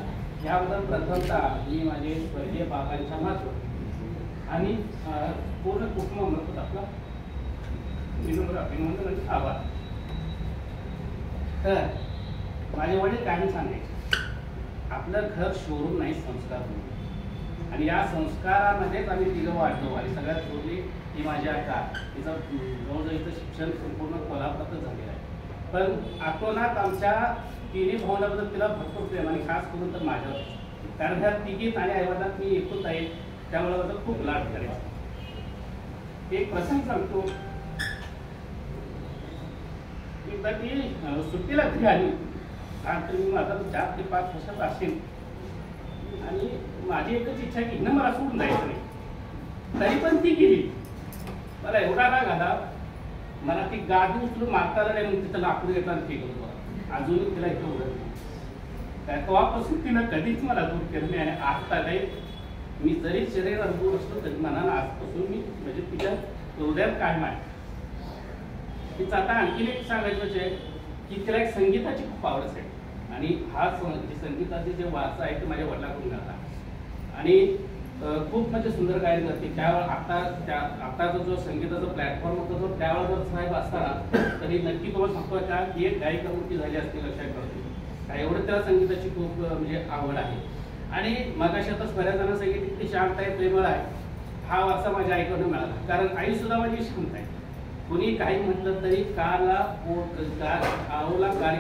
याबद्दल प्रथमतः मी माझे स्वर्गीय बाबांच्या मार्फत आणि पूर्ण कुटुंबामार्फत आपला विनम्र अभिनंदन आणि आभार. तर माझे वडील कायम सांगायचे आपलं घर शोरूम नाही संस्कार म्हणून, आणि या संस्कारामध्येच आम्ही तिघं वाढलो. आणि सगळ्यात थोरली ही माझी अक्का, तिचं जवळजवळ इथं शिक्षण संपूर्ण कोल्हापुरातच झालेलं आहे. पण आतोनात आमच्या तिन्ही भावनाबद्दल तिला भरपूर प्रेम आणि खास करून तर माझ्यावर, कारण ह्या तिघीत आणि आईवडिलात मी एकूच आहे त्यामुळे माझं खूप लाड करायचं. एक प्रसंग सांगतो. एकदा ती सुट्टीला घरी आली आणि मी माझा 4 ते 5 वर्षाचा असेल आणि माझी एकच इच्छा की हिनं मला सोडून जायचं नाही. तरी पण ती गेली. मला एवढा राग आला, मला ती गादी उचलून मारता आलं नाही म्हणून तिथं लाकूड घेताना फेकत होता. अजूनही तिला इथं उडत नाही. तेव्हापासून तिनं कधीच मला दूर केलं नाही. आणि आता काही मी जरी शरीरात दूर असलो तरी मनाला आजपासून मी म्हणजे तिच्या हृदयात कायम आहे. तिचं आता आणखीन एक सांगायचं म्हणजे की तिला एक संगीताची खूप आवड आहे आणि हा संगीताचे जे वारसा आहे ते माझ्या वडिलांकडून मिळाला आणि खूप म्हणजे सुंदर गायन करते. त्यावेळेस आताचा जो संगीताचा प्लॅटफॉर्म होता तो त्यावेळेस जर साहेब असताना तरी नक्की तुम्हाला सांगतो का की एक गायिका मुक्ती झाली असते लक्षात करतो काय. एवढं त्याला संगीताची खूप म्हणजे आवड आहे. आणि मगाशी आता बऱ्याच जणांना सांगितलं इतकी शांत आहे, प्रेमळ आहे. हा वारसा माझ्या आईकडून मिळाला, कारण आई सुद्धा माझी शांत आहे. कोणी काही म्हटलं तरी काला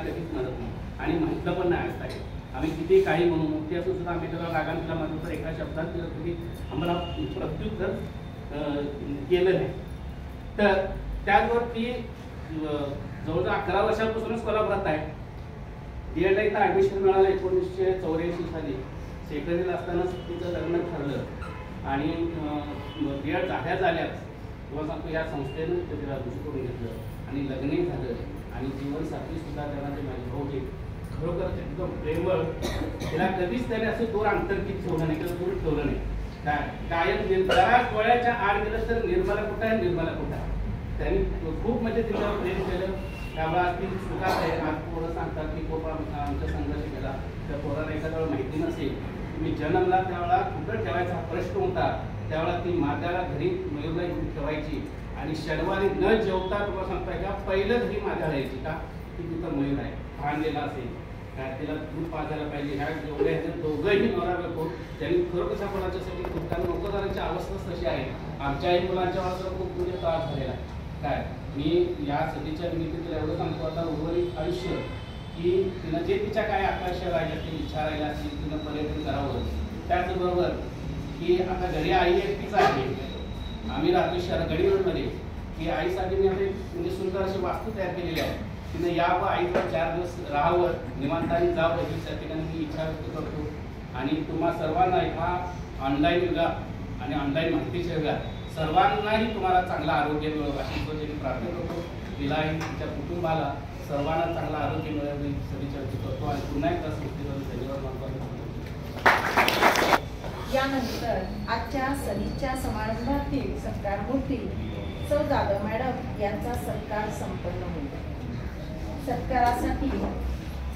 कधीच म्हणत नाही आणि म्हटलं पण नाही असता येईल. आम्ही किती काही म्हणू मुक्ती असून सुद्धा आम्ही त्याला रागान तिला म्हणतो तर एका शब्दात तिला कधी आम्हाला प्रत्युत्तर केलं नाही. तर त्याचबरोबर ती जवळजवळ 11 वर्षापासूनच कोल्हापुरात आहे. DEDला इथं ॲडमिशन मिळालं 1984 साली. सेकंडरीला असतानाच तिचं लग्न ठरलं आणि DED झाल्याच किंवा सांगतो या संस्थेनं तिला रुजू करून घेतलं आणि लग्नही झालं आणि जीवनसाथी सुद्धा त्यांना ते माझे भाऊ जे खरोखर एकदम प्रेमळ. तिला कधीच त्याने असं दूर अंतर्कित ठेवलं नाही किंवा दूर ठेवलं नाही. कायम बऱ्याच डोळ्याच्या आड गेलं तर निर्मला कुठं आहे, निर्मला कुठं आहे. त्यांनी खूप म्हणजे तिच्यावर प्रेम केलं. त्यामुळे आज ती सुखात आहे. आज पोरं सांगतात की खूप आमचा संघर्ष केला. त्या पोराला एखाद्या वेळा माहिती नसेल मी जन्मला त्यावेळेला कुठं ठेवायचा हा प्रश्न होता. त्यावेळेला ती मात्याला घरी मयूरला घेऊन ठेवायची आणि शनिवारी न जेवता तुम्हाला सांगता का पहिलं घरी मात्याला यायची का की तिथं मयूर आहे भांडलेला असेल काय तिला दूध पाजायला पाहिजे. ह्या जेवढ्या ह्याचे दोघंही नवरा बायको त्यांनी खरोखर कोणाच्यासाठी खूप कारण नोकरदारांची अवस्थाच तशी आहे. आमच्याही मुलांच्या अवस्था खूप म्हणजे त्रास झालेला आहे. काय मी या सदीच्या निमित्त तिला एवढं सांगतो आता उर्वरित आयुष्य की तिनं जे तिच्या काय आकांक्षा राहिल्या ते इच्छा राहिल्या असतील तिनं पर्यटन करावं. त्याचबरोबर की आता घरी आई एकटीच आहे. आम्ही राहतो शहर गडीरोडमध्ये की आईसाठी मी म्हणजे सुंदर अशी वास्तू तयार केलेली आहे. तिने यावं आईवर 4 दिवस राहावं निवांताने जावं ही त्या ठिकाणी मी इच्छा व्यक्त करतो. आणि तुम्हा सर्वांना ह्या ऑनलाईन युगात आणि ऑनलाईन माहितीच्या युगात सर्वांनाही तुम्हाला चांगलं आरोग्य मिळावं अशी मी प्रार्थना करतो. तिलाही तिच्या कुटुंबाला सर्वांना चांगलं आरोग्य मिळावं सदिच्छा व्यक्त करतो आणि पुन्हा एकदा संस्थेवर धन्यवाद मानतो. यानंतर आजच्या सदिच्छा समारंभातील सत्कारमूर्ती सौ जाधव मॅडम यांचा सत्कार संपन्न होईल. सत्कारासाठी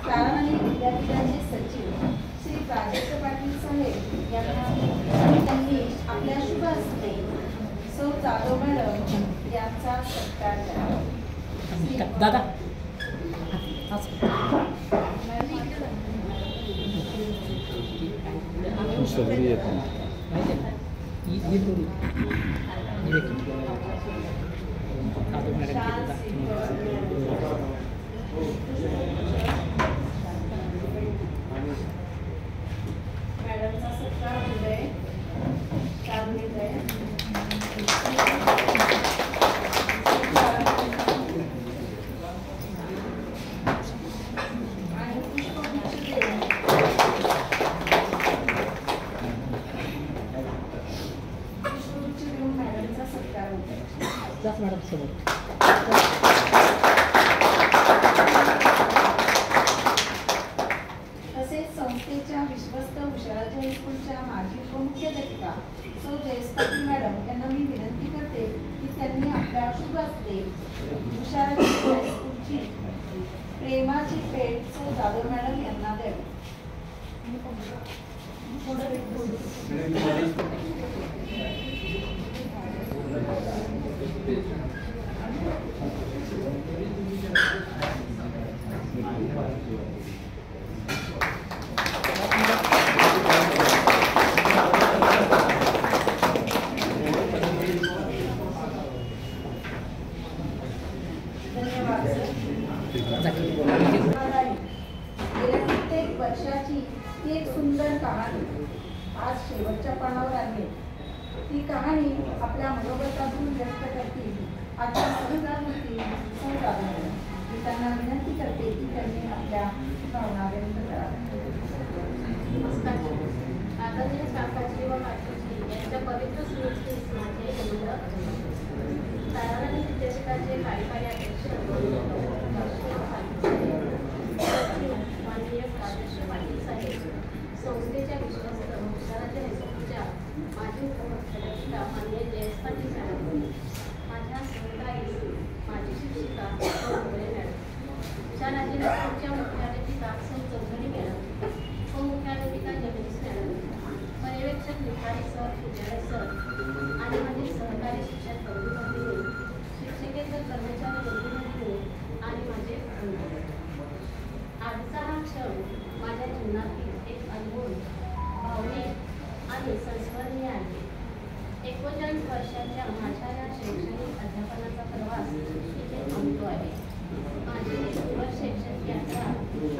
ताराराणी विद्यापीठाचे सचिव श्री प्राजक्त पाटील साहेब यांना त्यांनी आपल्या शुभ हस्ते सौ जाधव मॅडम यांचा सत्कार करावा. दादा मॅडमचा सत्कार होतोय. मॅडम समोर तसेच संस्थेच्या विश्वस्त हुशाराच्या हायस्कूलच्या माजी उपमुख्याध्यापिका सौ जयस्ताती मॅडम यांना मी विनंती करते की त्यांनी आपल्या शुभ हस्ते हुशाराच्या हायस्कूलची प्रेमाची भेट सौ जाधव मॅडम यांना द्यावी. गेल्या कित्येक वर्षाची ती एक सुंदर कहाणी आज शेवटच्या पानावर आहे. ती कहाणी आपल्या मनोगतातून व्यक्त करतील आजच्या सहकार्यमंत्री सौ जाधव मॅडम. मी त्यांना विनंती करते की त्यांनी आपल्या भावना व्यक्त कराव्या. नमस्कार. आदरणीय काकाजी व काकीजी यांच्या पवित्र स्मृतीस माझे नम्र ताराराणी विद्यापीठाचे कार्यकारी अध्यक्ष माननीय प्राजक्त पाटील साहेब, संस्थेच्या विश्वस्त हुशाराच्या हायस्कूलच्या माजी उपमुख्याध्यापिका माननीय जयस्ताती मॅडम, माझ्या सहकारी माजी शिक्षिका मॅडम, हुशाराच्या हायस्कूलच्या मुख्याध्यापिका सौ चौधरी मॅडम, उपमुख्याध्यापिका जगदीश मॅडम, पर्यवेक्षक निखारी सर, विजय सर आणि माझे सहकारी शिक्षक बंधू, शिक्षकेतर कर्मचारी बंधू आणि माझे बंधू. आजचा हा क्षण माझ्या जीवनातील एक अनमोल, भावनिक आणि संस्मरणीय आहे. 39 वर्षांच्या माझ्या या शैक्षणिक अध्यापनाचा प्रवास इथे थांबतो आहे. माझी निवड शैक्षणिक यात्रा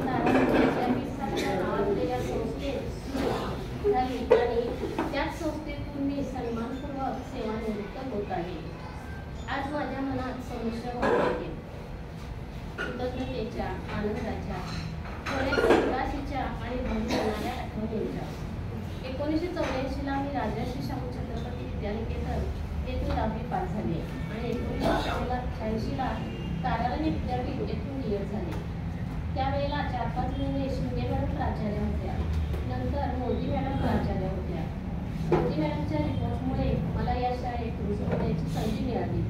ताराराणी नावाजलेल्या संस्थेत झाली आणि त्याच संस्थेतून मी सन्मानपूर्वक सेवानिवृत्त होत आहे. आज माझ्या मनात संमिश्र भावना आहेत. कृतज्ञतेच्या, आनंदाच्या, थोड्या उदासीच्या आणि भरभरणाऱ्या आठवणींच्या. 1984 मी राजर्षी शाहू छत्रपती विद्यानिकेतन येथून 10वी पास झाले आणि 1986 ताराराणी विद्यापीठ येथून निवड झाले. त्यावेळेला 4-5 महिने शिंदे मॅडम प्राचार्य होत्या. नंतर मोदी मॅडम प्राचार्य होत्या. मोदी मॅडमच्या रिपोर्टमुळे मला या शाळेत रुजू होण्याची संधी मिळाली.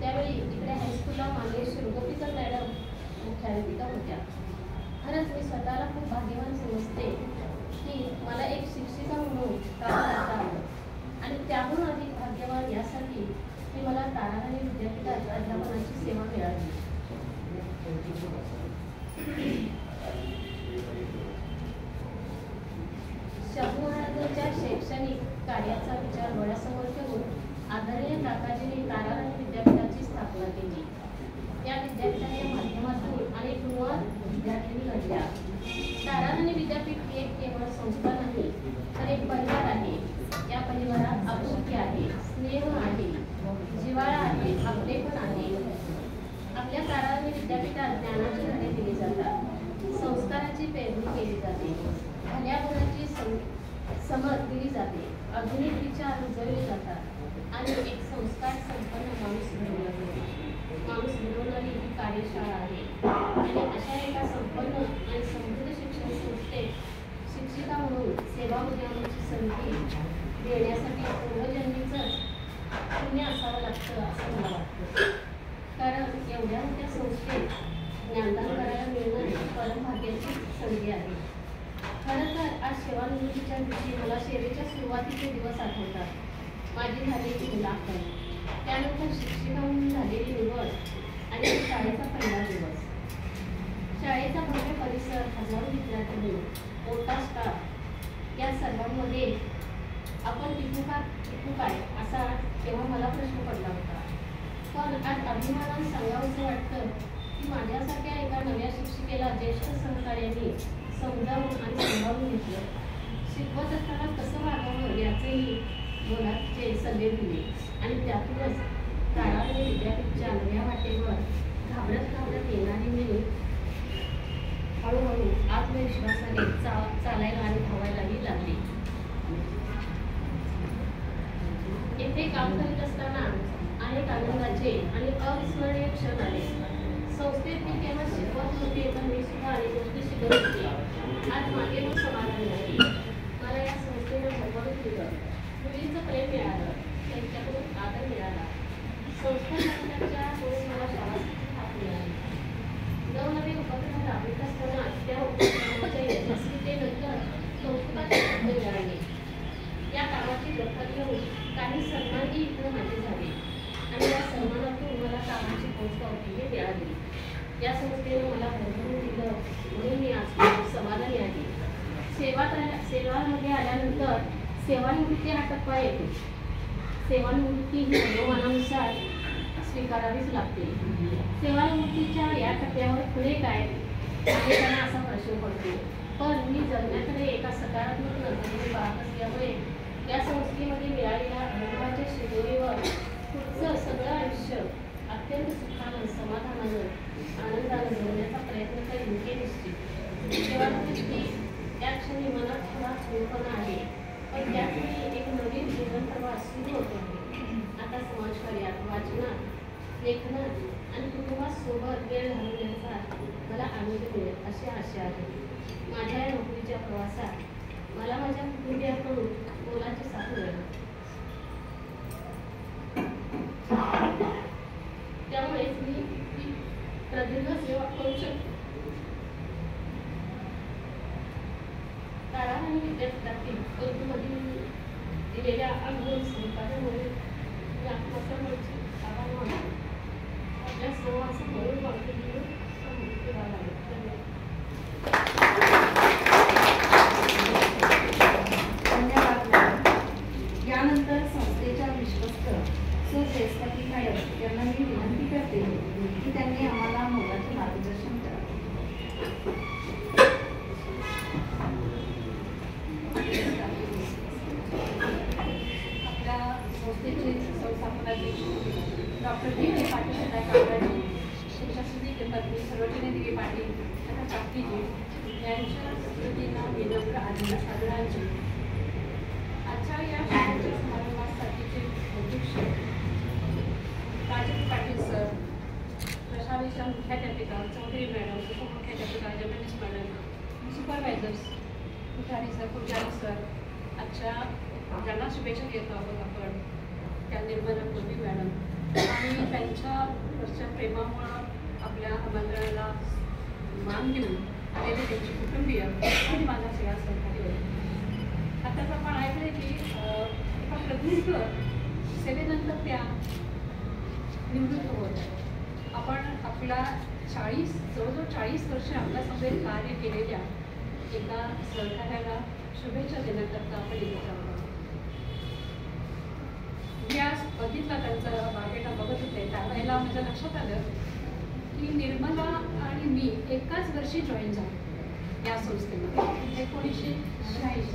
त्यावेळी इकडे हायस्कूलला माननीय शिरगोपीकर मॅडम मुख्याध्यापिका होत्या. खरंच मी स्वतःला खूप भाग्यवान समजते की मला एक शिक्षिका म्हणून काम करता आलं आणि त्याहून अधिक भाग्यवान यासाठी की मला ताराराणी विद्यापीठात अध्यापनाची सेवा मिळाली. शाहू महाराजांच्या शैक्षणिक कार्याचा विचार डोळ्यासमोर ठेवून आदरणीय काकाजींनी ताराराणी विद्यापीठाची स्थापना केली. या विद्यापीठाच्या माध्यमातून अनेक युवा विद्यार्थ्यांनी घडल्या. ताराराणी विद्यापीठ ही एक केवळ संस्था नाही तर एक परिवार आहे. या परिवारात आपुलकी आहे, स्नेह आहे, जिव्हाळा आहे, आपलेपण आहे. आपल्या ताराराणी विद्यापीठात ज्ञानाची धडे दिली जातात, संस्काराची पेरणी केली जाते, भल्या गुणाची समज दिली जाते, आधुनिक विचार रुजवले जातात आणि एक संस्कार संपन्न माणूस घडवणारी ही कार्यशाळा आहे. आणि अशा एका संपन्न आणि समृद्ध शिक्षण संस्थेत शिक्षिका म्हणून सेवा उद्योगाची संधी देण्यासाठी पूर्वजन्मीचंच पुण्य असावं लागतं असं मला वाटतं. कारण एवढ्या मोठ्या संस्थेत ज्ञानदान करायला मिळणं ही परमभाग्याची संधी आहे. खरं तर आज सेवानिवृत्तीच्या दिवशी मला सेवेच्या सुरुवातीचे दिवस आठवतात. माझी झालेली मुलाखत, त्यानंतर शिक्षिका म्हणून झालेली निवड आणि शाळेचा पहिला दिवस. शाळेचा भव्य परिसर, हजारो विद्यार्थी, मोठा स्टाफ, या सर्वांमध्ये आपण टिकू काय असा तेव्हा मला प्रश्न पडला होता. पण आज अभिमानाने सांगावंसं वाटतं की माझ्यासारख्या एका नव्या शिक्षिकेला ज्येष्ठ सहकार्याने समजावून आणि सांभाळून घेतलं. शिकवत असताना कसं वागावं याचेही मोलाचे सल्ले दिले आणि त्यातूनच काळाने विद्यापीठच्या नव्या वाटेवर घाबरत येणारी मी हळूहळू आत्मविश्वासाने चालायला आणि धावायलाही लागली. येथे काम करीत असताना अनेक आनंदाचे आणि अविस्मरणीय क्षण आले. संस्थेत मी केवळ शिकवत होते, तर मी सुद्धा अनेक गोष्टी शिकत होते. आज मागे मग समाधान नाही. मला या संस्थेने भरभरून दिलं. मुलींचं प्रेम मिळालं, त्यांच्याकडून आदर मिळाला. संस्थेच्या पुढे मला शाळाची थाप मिळाली. नवनवे उपक्रम राबवित असताना त्या उपक्रमाच्या यशस्वीतेनंतर कौतुकाचे शब्द मिळाले. या कामाची दखल घेऊन काही सन्मानही इथं माझे झाले आणि या सन्मानातून मला कामाची पोचपावतीही मिळाली. या संस्थेनं मला भरभरून दिलं म्हणून मी आज समाधानी आहे. सेवामध्ये आल्यानंतर सेवानिवृत्ती हा टप्पा येतो. सेवानिवृत्ती ही वयोमानानुसार स्वीकारावीच लागते. सेवानिवृत्तीच्या या टप्प्यावर पुढे काय अनेकांना असा प्रश्न पडतो. पण मी जगण्याकडे एका सकारात्मक नजरेने पाहत असल्यामुळे या संस्थेमध्ये मिळालेल्या अनुभवाच्या शिदोरीवर पुढचं सगळं आयुष्य अत्यंत सुखानं, समाधानानं, आनंदानं जगण्याचा प्रयत्न करीन हे निश्चित. सेवानिवृत्ती त्या क्षणी मनात थोडा थोडपणा आहे, पण त्यावेळी एक नवीन जीवन प्रवास सुरू होतो आहे. आता समाजकार्यात, वाचनात, लेखनात आणि कुटुंबासोबत वेळ घालवण्याचा मला आनंद मिळेल अशी आशा आहे. माझ्या या नोकरीच्या प्रवासात मला माझ्या कुटुंबियांकडून मोलाची साथ मिळेल. त्यामुळेच मी प्रदीर्घ सेवा करू शकतो. काळा आणि विद्यापीठातील उर्दूमधील दिलेल्या अनुभव सहकार्यामुळे मी आत्मसन्मानाची आभार मानतो. आपल्या सर्वांचं म्हणून वाटून घेऊन धन्यवाद. यानंतर संस्थेच्या विश्वस्त सो जयस्पती नायक यांना मी विनंती करते की त्यांनी आम्हाला मोलाचे मार्गदर्शन करावे. आपल्या संस्थेचे संस्थापनाध्यक्ष डॉक्टर D.K. पाटील काकाजी, त्यांच्या पत्नी सरोजिनी देवी पाटील तथा काकीजी यांच्या स्मृतींना विनम्र आदरांजली. आजच्या या शाळेच्या समारंभासाठीचे अध्यक्ष राजेश पाटील सर, प्रशालेच्या मुख्याध्यापिका चौधरी मॅडम, उपमुख्याध्यापिका Jagdish madam, supervisors Pujari sir, आजच्या ज्यांना शुभेच्छा देत आहोत आपण त्या निर्मला कोटी मॅडम आणि त्यांच्यावरच्या प्रेमामुळं आपल्या मंडळाला मान देऊन आलेले त्यांचे कुटुंबीय आणि माझा सेवा सहकारी होते. आताच आपण ऐकले की एका प्रदीर्घ सेवेनंतर त्या निवृत्त होत. आपण आपला जवळजवळ 40 वर्ष आपल्या समोर कार्य केलेल्या एका सहकार्याला शुभेच्छा देण्याकरता आपण इथे आहोत. मी आज बघितला त्यांचा बायोडेटा बघत होते, त्यावेळेला माझ्या लक्षात आलं की निर्मला आणि मी एकाच वर्षी जॉईन झालो या संस्थेमध्ये 1986.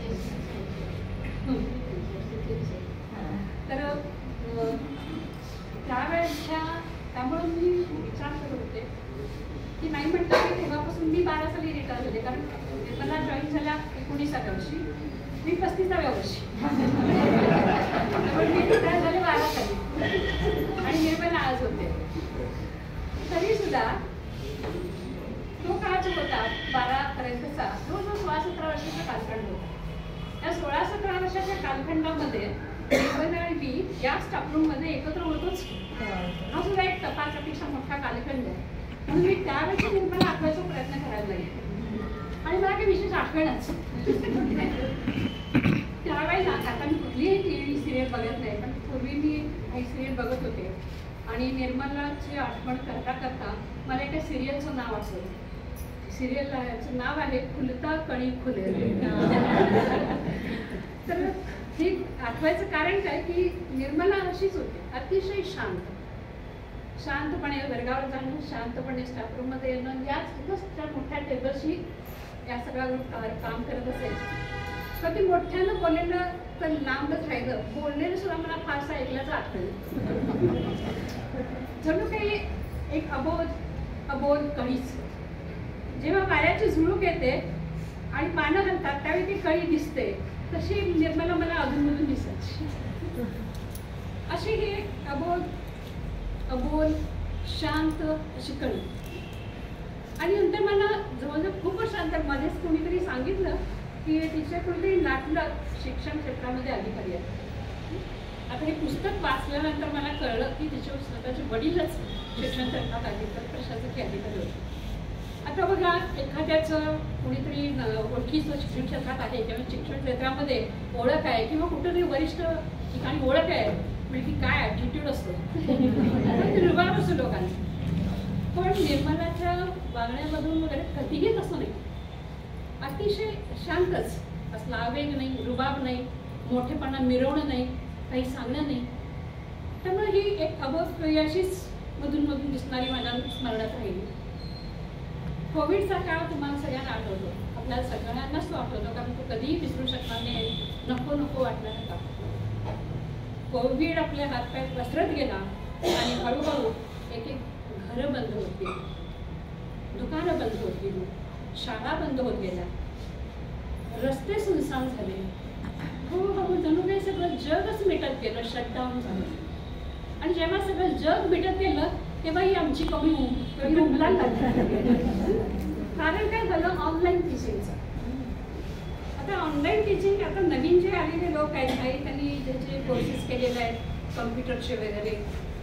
तर त्यामुळे मी विचार करत होते की नाही म्हटलं की तेव्हापासून मी 12 साली रिटायर झाले, कारण निर्मला जॉईन झाल्या 19व्या वर्षी, मी 35व्या वर्षी मी रिटायर झाले 12 साली आणि निर्मला आज होते. तरी सुद्धा तो काळ जो होता 12 पर्यंतचा तो जो 16-17 वर्षाचा कालखंड काळामध्ये निर्मला आणि मी या स्टाफरूममध्ये एकत्र होतोच. हा सुद्धा एक तपासापेक्षा मोठा कालखंड आहे. म्हणून मी त्यावेळेस निर्मला आठवायचा प्रयत्न करायला लागले आणि मला काही विशेष आठवणच. त्यावेळेला आता मी कुठलीही टी सिरियल बघत नाही, पण पूर्वी मी काही सिरियल बघत होते आणि निर्मलाची आठवण करता करता मला एका सिरियलचं नाव आठवलं. सिरियलचं नाव आहे फुलता कणी फुले. तर हे आठवायचं कारण काय की निर्मला अशीच होती, अतिशय शांतपणे वर्गावर जाणं, शांतपणे स्टाफरूममध्ये येणं, याच त्या मोठ्या टेबलशी या सगळ्या काम करत असायचं. कधी मोठ्यानं बोललेलं तर लांबच राहिलं, बोललेलं सुद्धा मला फारसं ऐकल्याचं आठवलं. जणू काही एक अबोध कळीच. जेव्हा वाऱ्याची झुळूक येते आणि पानं घालतात त्यावेळी ती कळी दिसते, तशी निर्मला मला अधूनमधून दिसायची. अशी ही अबोल शांत अशी कळी. आणि नंतर मला जवळजवळ खूप वर्षांतर मध्येच कोणीतरी सांगितलं की तिच्या कुठेतरी नाटलं शिक्षण क्षेत्रामध्ये अधिकारी आहे. आता हे पुस्तक वाचल्यानंतर मला कळलं की तिच्या स्वतःचे वडीलच शिक्षण क्षेत्रात अधिकारी, प्रशासकीय अधिकारी होते. आता बघा, एखाद्याचं कोणीतरी ओळखीचं शिक्षण क्षेत्रात आहे किंवा शिक्षण क्षेत्रामध्ये ओळख आहे किंवा कुठेतरी वरिष्ठ ठिकाणी ओळख आहे म्हणजे काय ॲटिट्यूड असतो, रुबाब असतो लोकांचा. पण निर्मलाच्या वागण्यामधून वगैरे कधीही तसं नाही, अतिशय शांतच असला, आवेग नाही, रुबाब नाही, मोठेपणा मिरवणं नाही, काही सांगणं नाही. त्यामुळे ही एक अबोध अशीच मधून दिसणारी माझ्या स्मरणात राहिली. कोविडचा काळ तुम्हाला सगळ्यांना आठवतो, आपल्याला सगळ्यांनाच तो आठवतो, कारण तो कधीही विसरू शकणार नाही, नको वाटणार का. कोविड आपले हातपाय पसरत गेला आणि हळूहळू एक घरं बंद होती, दुकानं बंद होती, शाळा बंद होत गेल्या, रस्ते सुनसान झाले. हळूहळू जणू काही सगळं जगच मिटत गेलं, शटडाऊन झालं. आणि जेव्हा सगळं जग मिटत गेलं तेव्हा ही आमची कमी उमलायला लागली. कारण काय झालं, ऑनलाईन टीचिंगचं. आता ऑनलाईन टीचिंग, आता नवीन जे आलेले लोक आहेत, काही त्यांनी ज्याचे कोर्सेस केलेले आहेत कम्प्युटरचे वगैरे,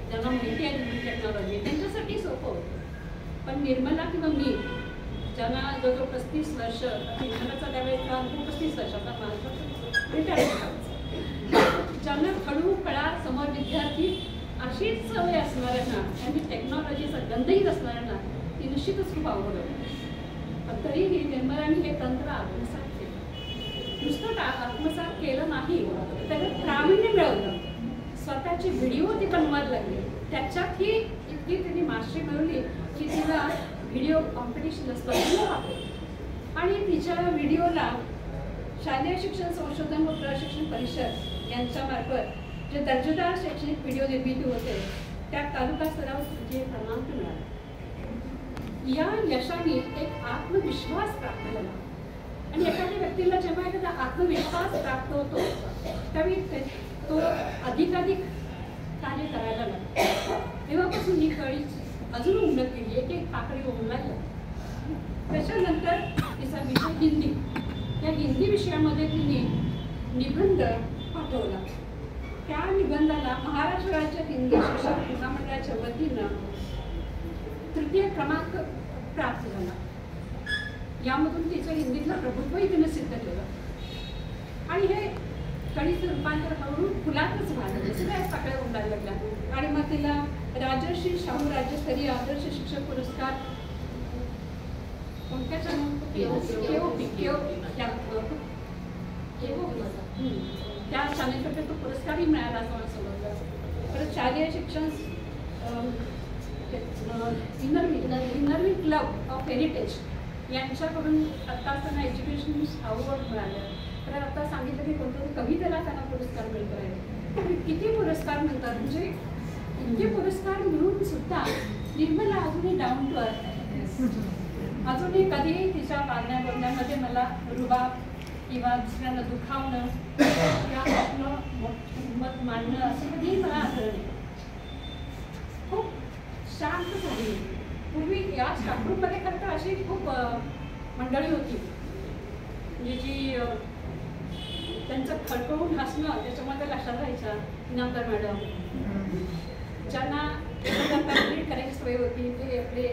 ज्यांना माहिती आहे नवीन टेक्नॉलॉजी, त्यांच्यासाठी सोपं होतं. पण निर्मला किंवा मी, ज्यांना जवळजवळ 35 वर्ष, निर्मलाचा त्यावेळेचा अनुभव 35 वर्षाचा, माझा रिटायर, ज्यांना खडू कळा समोर विद्यार्थी अशीच सवय असणाऱ्यांना आणि टेक्नॉलॉजीचा गंधही असणाऱ्यांना ती निश्चितच खूप आवड होती. पण तरीही निर्मलांनी हे तंत्र आत्मसात केलं. नुसतं आत्मसात केलं नाही, त्याच्यात प्रावीण्य मिळवलं. स्वतःचे व्हिडिओ ती बनवायला लागली, त्याच्यातही इतकी तिने मास्टरी मिळवली की तिला व्हिडिओ कॉम्पिटिशन असतं. आणि तिच्या व्हिडिओला शालेय शिक्षण संशोधन व प्रशिक्षण परिषद यांच्यामार्फत जे दर्जेदार शैक्षणिक व्हिडिओ निर्मिती होते त्या तालुका स्तरावर तिचे क्रमांक मिळाले. या यशाने एक आत्मविश्वास प्राप्त झाला. आणि एखाद्या व्यक्तीला जेव्हा एखादा आत्मविश्वास प्राप्त होतो त्यावेळी तो अधिकाधिक कार्य करायला लागतो. तेव्हापासून ही कळी अजून उन्नत केली, एक पाकळी उमलायला. त्याच्यानंतर तिचा विषय हिंदी. या हिंदी विषयामध्ये तिने निबंध पाठवला. त्या निबंधाला महाराष्ट्र राज्य हिंदी शिक्षक महामंडळाच्या वतीनं 3य क्रमांक प्राप्त झाला. यामधून तिचं हिंदीतलं प्रभुत्वही तिने सिद्ध केलं. आणि हे कळीचं रूपांतर हळूहळू फुलातच झालं, सगळ्या पाकळ्या उमलायला लागल्या. आणि मग तिला राजर्षी शाहू राज्यस्तरीय आदर्श शिक्षक पुरस्कार त्या शाळेतर्फे तो पुरस्कारही मिळाला असं मला समजलं. परत शालेय शिक्षण इनरव्ही क्लब ऑफ हेरिटेज यांच्याकडून आता त्यांना एज्युकेशन अवॉर्ड मिळालं. तर आता सांगितलं की कोणत्याही कवितेला त्यांना पुरस्कार मिळतो आहे. किती पुरस्कार मिळतात, म्हणजे इतके पुरस्कार मिळून सुद्धा निर्मला अजूनही डाऊन टू अर्थ आहे. अजूनही कधीही तिच्या वागण्या बोलण्यामध्ये मला रुबाब किंवा दुसऱ्यांना दुखावणं किंवा आपलं मत मांडणं असं कधीही मला आढळलं नाही. खूप शांत झाली. पूर्वी या स्टाफरूममध्ये खरं तर अशी खूप मंडळी होती म्हणजे जी त्यांचं खळखळून हसणं त्याच्यामध्ये लक्षात राहायचं. इनामदार मॅडम, ज्यांना रीड करायची सवय होती ते आपले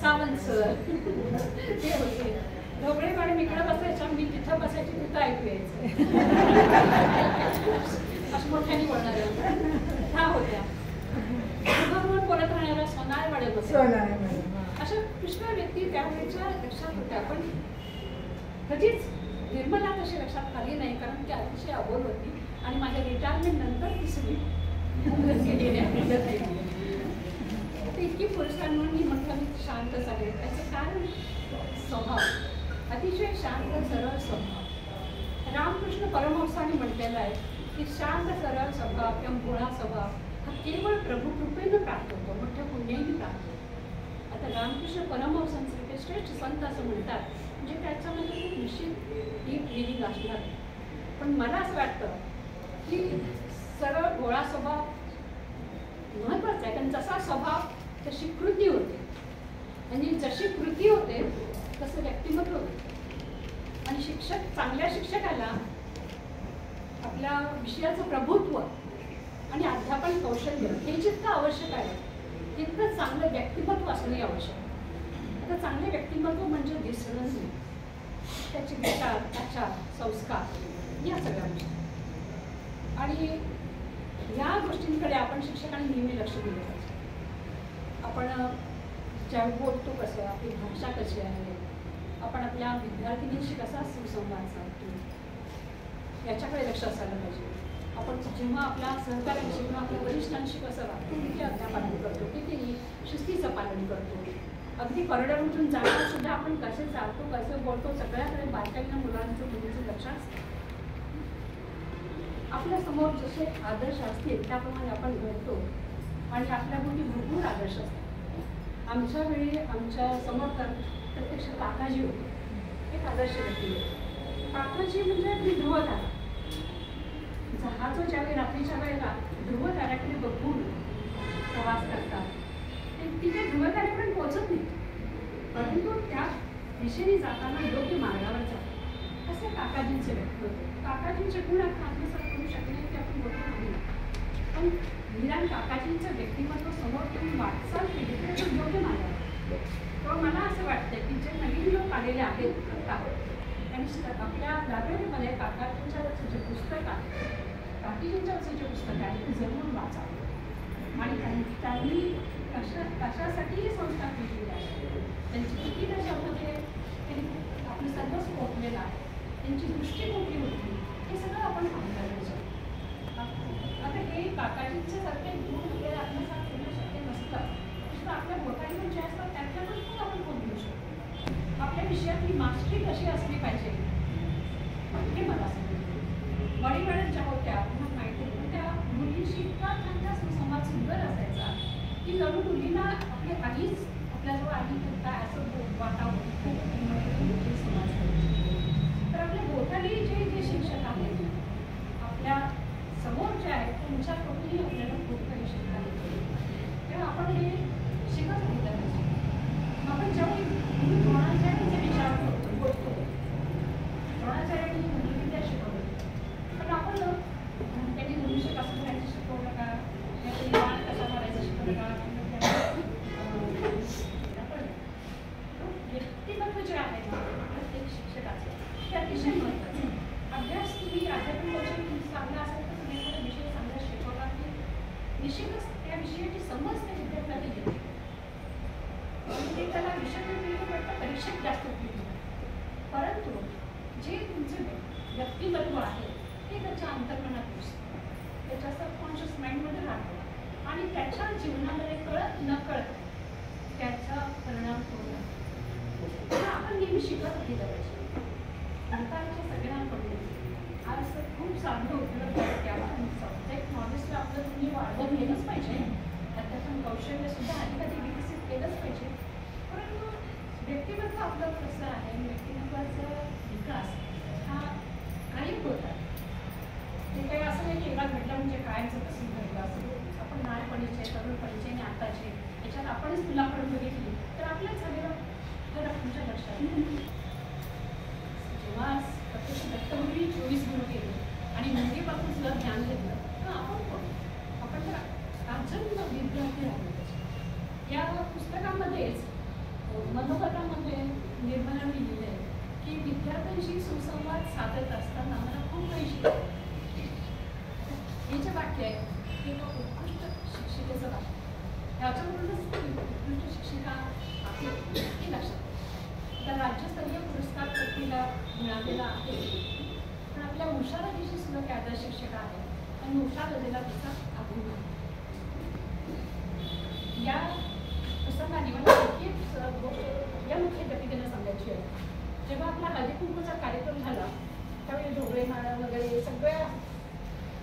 सावंत सर ते होते. ढोबळे मॅडम इकडं बसायच्या, मी तिथं बसायची, तिथं ऐकू यायचं. अशा मोठ्याने बोलणाऱ्या ह्या होत्या. म्हणून बोलत राहणाऱ्या सोनाळ मॅडम होत्या. अशा पुष्कळ व्यक्ती त्यावेळेच्या लक्षात होत्या. पण कधीच निर्मला तशी लक्षात आली नाही, कारण ती अतिशय अबोल होती आणि माझ्या रिटायरमेंट नंतर ती सगळी इतकी पुरुषांना मी म्हटलं मी शांतच आहे. त्याचं कारण स्वभाव, अतिशय शांत सरळ स्वभाव. रामकृष्ण परमहंसांनी म्हटलेलं आहे की शांत सरळ स्वभाव किंवा भोळा स्वभाव हा केवळ प्रभू कृपेनं प्राप्त होतो, मोठ्या पुण्याने प्राप्त होतो. आता रामकृष्ण परमहंसांचे श्रेष्ठ संत असं म्हणतात, म्हणजे त्याच्यामध्ये खूप निश्चित डीप लिव्हिंग असणार. पण मला असं वाटतं की सरळ भोळा स्वभाव महत्त्वाचा आहे, कारण जसा स्वभाव तशी कृती होते आणि जशी कृती होते तसं व्यक्तिमत्व होते. आणि शिक्षक, चांगल्या शिक्षकाला आपल्या विषयाचं प्रभुत्व आणि अध्यापन कौशल्य हे जितकं आवश्यक आहे तितकं चांगलं व्यक्तिमत्व असणं आवश्यक आहे. आता चांगले व्यक्तिमत्व म्हणजे दिसणं नाही, त्याचे विचार, आचार, संस्कार या सगळ्या गोष्टी. आणि या गोष्टींकडे आपण शिक्षकांनी नेहमी लक्ष दिलं पाहिजे. आपण ज्यावेळी बोलतो कसं, आपली भाषा कशी आहे, आपण आपल्या विद्यार्थिनींशी कसा सुसंवाद साधतो याच्याकडे लक्ष असायला पाहिजे. आपण जेव्हा आपल्या सहकार्यांशी किंवा आपल्या वरिष्ठांशी कसं वागतो, किती अध्यापालन करतो, किती शिस्तीचं पालन करतो, अगदी कॉरिडॉरमधून जाताना सुद्धा आपण कसे चालतो, कसं बोलतो, सगळ्याकडे बारकाईनं मुलांचं मुलीचं लक्ष असतं. आपल्या समोर जसे आदर्श असतील त्याप्रमाणे आपण घडतो आणि आपल्याभोवती भरपूर आदर्श असतात. आमच्या वेळी आमच्या समोर तर प्रत्यक्ष काकाजी होते, एक आदर्श व्यक्ती होते. काकाजी म्हणजे आपली ध्रुवतारा. जहाजो ज्यावेळी रात्रीच्या वेळेला ध्रुवताऱ्याकडे बघून प्रवास करतात, ते तिथे ध्रुवताऱ्यापर्यंत पोहोचत नाही, परंतु त्या दिशेने जाताना योग्य मार्गावर जातात. असे काकाजींचे व्यक्ती होते. काकाजींचे गुण आपण आत्मसात करू शकले की आपण मोठे नाही, पण निदान काकाजींचं व्यक्तिमत्व समोर तुम्ही वाटचाल केली तर योग्य मार्गावर. तेव्हा मला असं वाटतं की जे नवीन लोक आलेले आहेत त्यांनी आपल्या लायब्ररीमध्ये काकाजींच्यावरचं जे पुस्तक आहे, काकीजींच्यावरचं जे पुस्तक आहे ते जरूर वाचावं. आणि त्यांनी कशासाठी संस्था केलेली आहे, त्यांची किती त्याच्यामध्ये त्यांनी आपलं सर्वच पोचलेलं आहे, त्यांची दृष्टी कुठली होती, हे सगळं आपण पाहिलं पाहिजे. आता हे काकाजींच्या सारखे गुण वगैरे आत्मसात करणं शक्य नसतं, तर आपल्या मोठ्यांना जे असतात त्याच्याकडून पण आपण कोण घेऊ शकतो. आपल्या विषयातली मास्टरी कशी असली पाहिजे हे मला सांगितलं. वडील मॅडम ज्या होत्या तुम्हाला माहिती आहे, पण त्या मुलींशी इतका त्यांचा सुसंवाद सुंदर असायचा की जणू मुलींना आपली आईच आपल्याजवळ आली काय असं वाटावं, खूप समाज. तर आपल्या भोवताली जे शिक्षक आहेत आपल्या समोर जे आहेत त्यांच्याकडूनही आपल्याला खूप काही शिकायला मिळतं. तेव्हा आपण हे शिकत राहिलं पाहिजे. आपण जेव्हा द्रोणाचार्यांचे विचार करतो, बोलतो, द्रोणाचार्यांनी धनुर्विद्या शिकवलं, पण आपण त्यांनी मनुष्य कसं करायचं शिकवलं का, त्यातली बाण कसा मारायचं शिकवलं का, व्यक्तिमत्व जे आहे प्रत्येक शिक्षकाचं ते अतिशय महत्त्वाचं. अभ्यास तुम्ही अध्यापन कौशल्य चांगला असेल तर तुम्ही एखादा विषय चांगला शिकवला की निश्चितच त्या विषयाची समज त्या विद्यार्थ्याला येते. आणि ते त्याला विषय वाटतं परीक्षेत जास्त उपयोगी. परंतु जे तुमचं व्यक्तिमत्व आहे ते त्याच्या अंतर्मनात घुसतं, त्याच्या सबकॉन्शियस माइंडमध्ये राहतं आणि त्याच्या जीवनामध्ये कळत न कळत त्याचा परिणाम होतो. आपण नेहमी शिकत राहिलं पाहिजे. आताच्या सगळ्यांकडून आज खूप साधनं उपलब्ध आहेत, त्यामुळे सब्जेक्ट नॉलेजला आपलं तुम्ही वाढवून गेलंच पाहिजे, त्याच्यातून कौशल्यसुद्धा अधिकाधिक विकसित केलंच पाहिजे. परंतु व्यक्तिमत्व आपलं कसं आहे, व्यक्तिमत्वाचा विकास हा कायम होता. ते काही असं नाही की एकदा घडलं म्हणजे कायमचं कसं घडलं असं. आपण लहानपणीचे, तरुणपणीचे आणि आताचे याच्यात आपणच तुलाकडून बघितली तर आपल्याच झालेलं फरक तुमच्या लक्षात. जेव्हा प्रत्यक्ष दत्तगुरूंनी 24 गुरु केले आणि मुलगीपासून सुद्धा ज्ञान घेतलं तर आपण कोण? आपण तर आजन्म विद्यार्थी राहतो. या पुस्तकामध्येच मनोगतामध्ये निर्मलाने लिहिलं आहे की विद्यार्थ्यांशी सुसंवाद साधत असताना मला खूप काही शिकलं. हे जे वाक्य आहे ते एका उत्कृष्ट शिक्षिकेचं वाक्य. ह्याच्यावरूनच उत्कृष्ट शिक्षिका आपली नक्की लक्षात. तर राज्यस्तरीय पुरस्कार प्रतिला मिळालेला आहे, पण आपल्या उषा राजेशी सुद्धा त्या आदर्श शिक्षिका आहेत आणि उषा राजेला तिचा अभिमान. या प्रसंगाने मला आणखी एक गोष्ट या मुख्याध्यापिकेनं सांगायची आहे. जेव्हा आपला हळदी कुंकूचा कार्यक्रम झाला त्यावेळी ढोबळे मॅडम वगैरे सगळ्या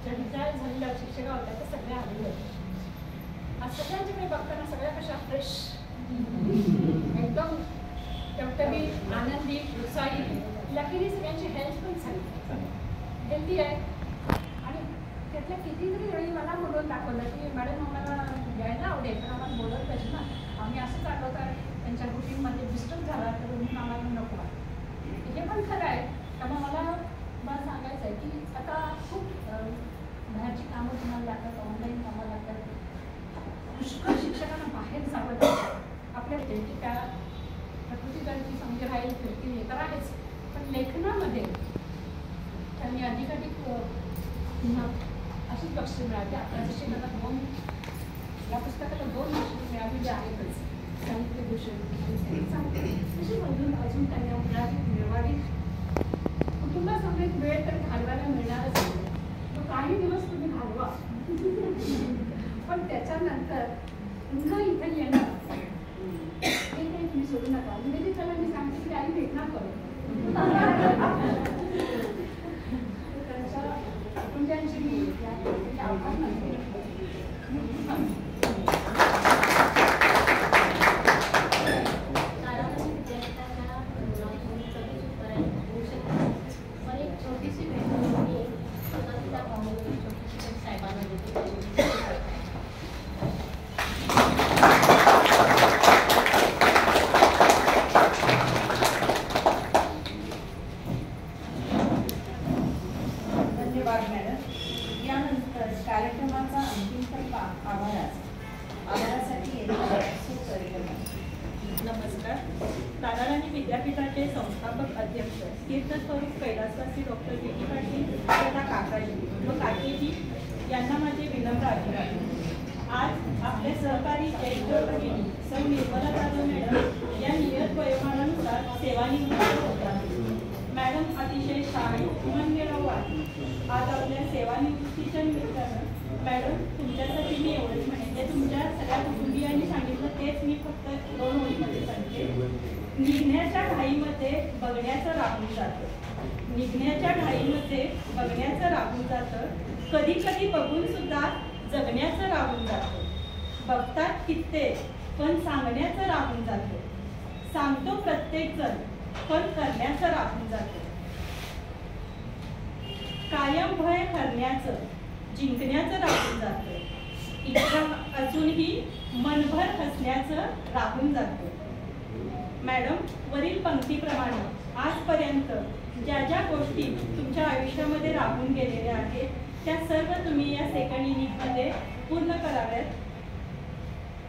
ज्या रिटायर झालेल्या शिक्षिका होत्या त्या सगळ्या आलेल्या होत्या. आज सगळ्यांच्याकडे बघताना सगळ्या कशा फ्रेश, एकदम टवटवी, आनंदी, उत्साही. लकीली सगळ्यांची हेल्थ पण चांगली हेल्दी आहे. आणि त्यातल्या कितीतरी वेळी मला बोलून दाखवलं की मॅडम आम्हाला यायला आवडेल पण आम्हाला बोलत पाहिजे ना. आम्ही असं चाललो तर त्यांच्या रुटीनमध्ये डिस्टर्ब झाला तर म्हणून आम्हाला नको आहे. हे पण खरं आहे. त्यामुळे मला सांगायचं आहे की आता खूप बाहेरची कामं तुम्हाला लागतात, ऑनलाईन कामं लागतात. पुष्कळ शिक्षकांना बाहेर जावं लागतं. आपल्या की त्या प्रकृतीची समजी राहील फिरतील हे तर आहेच, पण लेखनामध्ये त्यांनी अधिकाधिक अशीच बक्षीस मिळाली. आता जशी मला या पुस्तकाला 2 बक्षीस मिळालेली आहेतच, साहित्यभूषण आणि तशी मधून अजून त्यांना मिळवावी. कुटुंबासमवेत वेळ तर घालवायला मिळणारच नाही. तो काही दिवस तुम्ही घालवा, पण त्याच्यानंतर पुन्हा इथे येणं हे काही तुम्ही सोडू नका. निवेदिताला मी सांगते की आई भेटणार करू त्यांच्या कुटुंबियांची मी आभार मानते. नमस्कार. ताराराणी विद्यापीठाचे संस्थापक अध्यक्ष तीर्थस्वरूप कैलासवासी डॉक्टर विकी पाटील तथा काकाजी व काकीजी यांना माझे विनम्र अभिवादन. आज आपले सहकारी ज्येष्ठ भगिनी सौ निर्मला जाधव मॅडम या नियत वयोमानानुसार सेवानिवृत्त होतात. मॅडम अतिशय शाळेत मनमिळावू आहे. आज आपल्या सेवानिवृत्तीच्या निमित्तानं मॅडम तुमच्यासाठी मी एवढंच म्हणेन. ते तुमच्या सगळ्या कुटुंबियांनी सांगितलं तेच मी फक्त 2 ओळीमध्ये सांगते. निघण्याच्या घाईमध्ये बघण्याचं राहून जातं. निघण्याच्या घाईमध्ये बघण्याचं राहून जातं. कधी कधी बघून सुद्धा जगण्याचं राहून जातं. बघतात कित्येक पण सांगण्याचं राहून जातं. सांगतो प्रत्येक जण पण करण्याचं राहून जातं. कायम भय हरण्याचं, जिंकण्याचं राहून जातं. इच्छा अजूनही मनभर हसण्याचं राहून जातं. मॅडम, वरील पंक्तीप्रमाणे आजपर्यंत ज्या ज्या गोष्टी तुमच्या आयुष्यामध्ये राहून गेलेल्या आहेत त्या सर्व तुम्ही या सेकंड इनिंगमध्ये पूर्ण कराव्यात.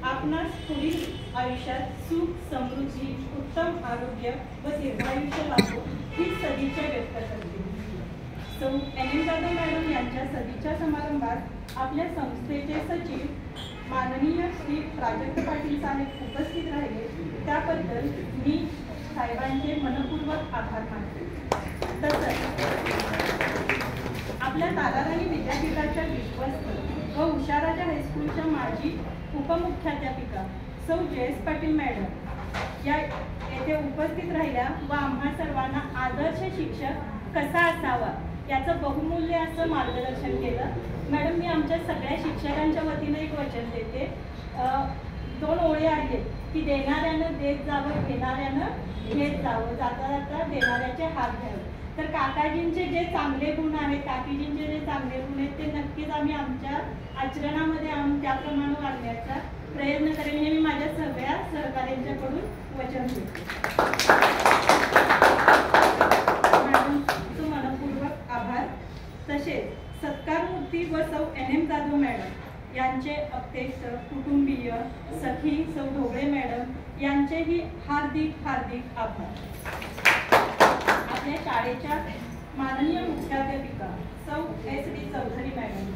आपणास पुढील आयुष्यात सुख, समृद्धी, उत्तम आरोग्य व दीर्घायुष्य लाभो ही सदिच्छा व्यक्त करते. सौ NM जाधव मॅडम यांच्या सदिच्छा समारंभात आपल्या संस्थेचे सचिव माननीय श्री प्राजक्त पाटील साहेब उपस्थित राहिले त्याबद्दल मी साहेबांचे मनपूर्वक आभार मानते. तसंच आपल्या ताराराणी विद्यापीठाच्या विश्वस्त व उषाराजा हायस्कूलच्या माजी उपमुख्याध्यापिका सौ जयेश पाटील मॅडम या येथे उपस्थित राहिल्या व आम्हा सर्वांना आदर्श शिक्षक कसा असावा याचं बहुमूल्य असं मार्गदर्शन केलं. मॅडम, मी आमच्या सगळ्या शिक्षकांच्या वतीनं एक वचन देते. 2 ओळी आहेत की देणाऱ्यानं देत जावं, घेणाऱ्यानं घेत जावं, जाता जाता देणाऱ्याचे हात घ्यावे. तर काकाजींचे जे चांगले गुण आहेत, काकीजींचे जे चांगले गुण आहेत ते नक्कीच आम्ही आमच्या आचरणामध्ये त्याप्रमाणे वागण्याचा प्रयत्न करेन हे मी माझ्या सगळ्या सहकाऱ्यांच्याकडून वचन देते. मॅडम, तुमचं मनपूर्वक आभार. तसेच सौ NM जाधव मॅडम यांचे अध्यक्ष कुटुंबीय सखी सौ ढोबळे मॅडम यांचेही हार्दिक हार्दिक आभार. आपल्या शाळेच्या माननीय मुख्याध्यापिका सौ SD चौधरी मॅडम,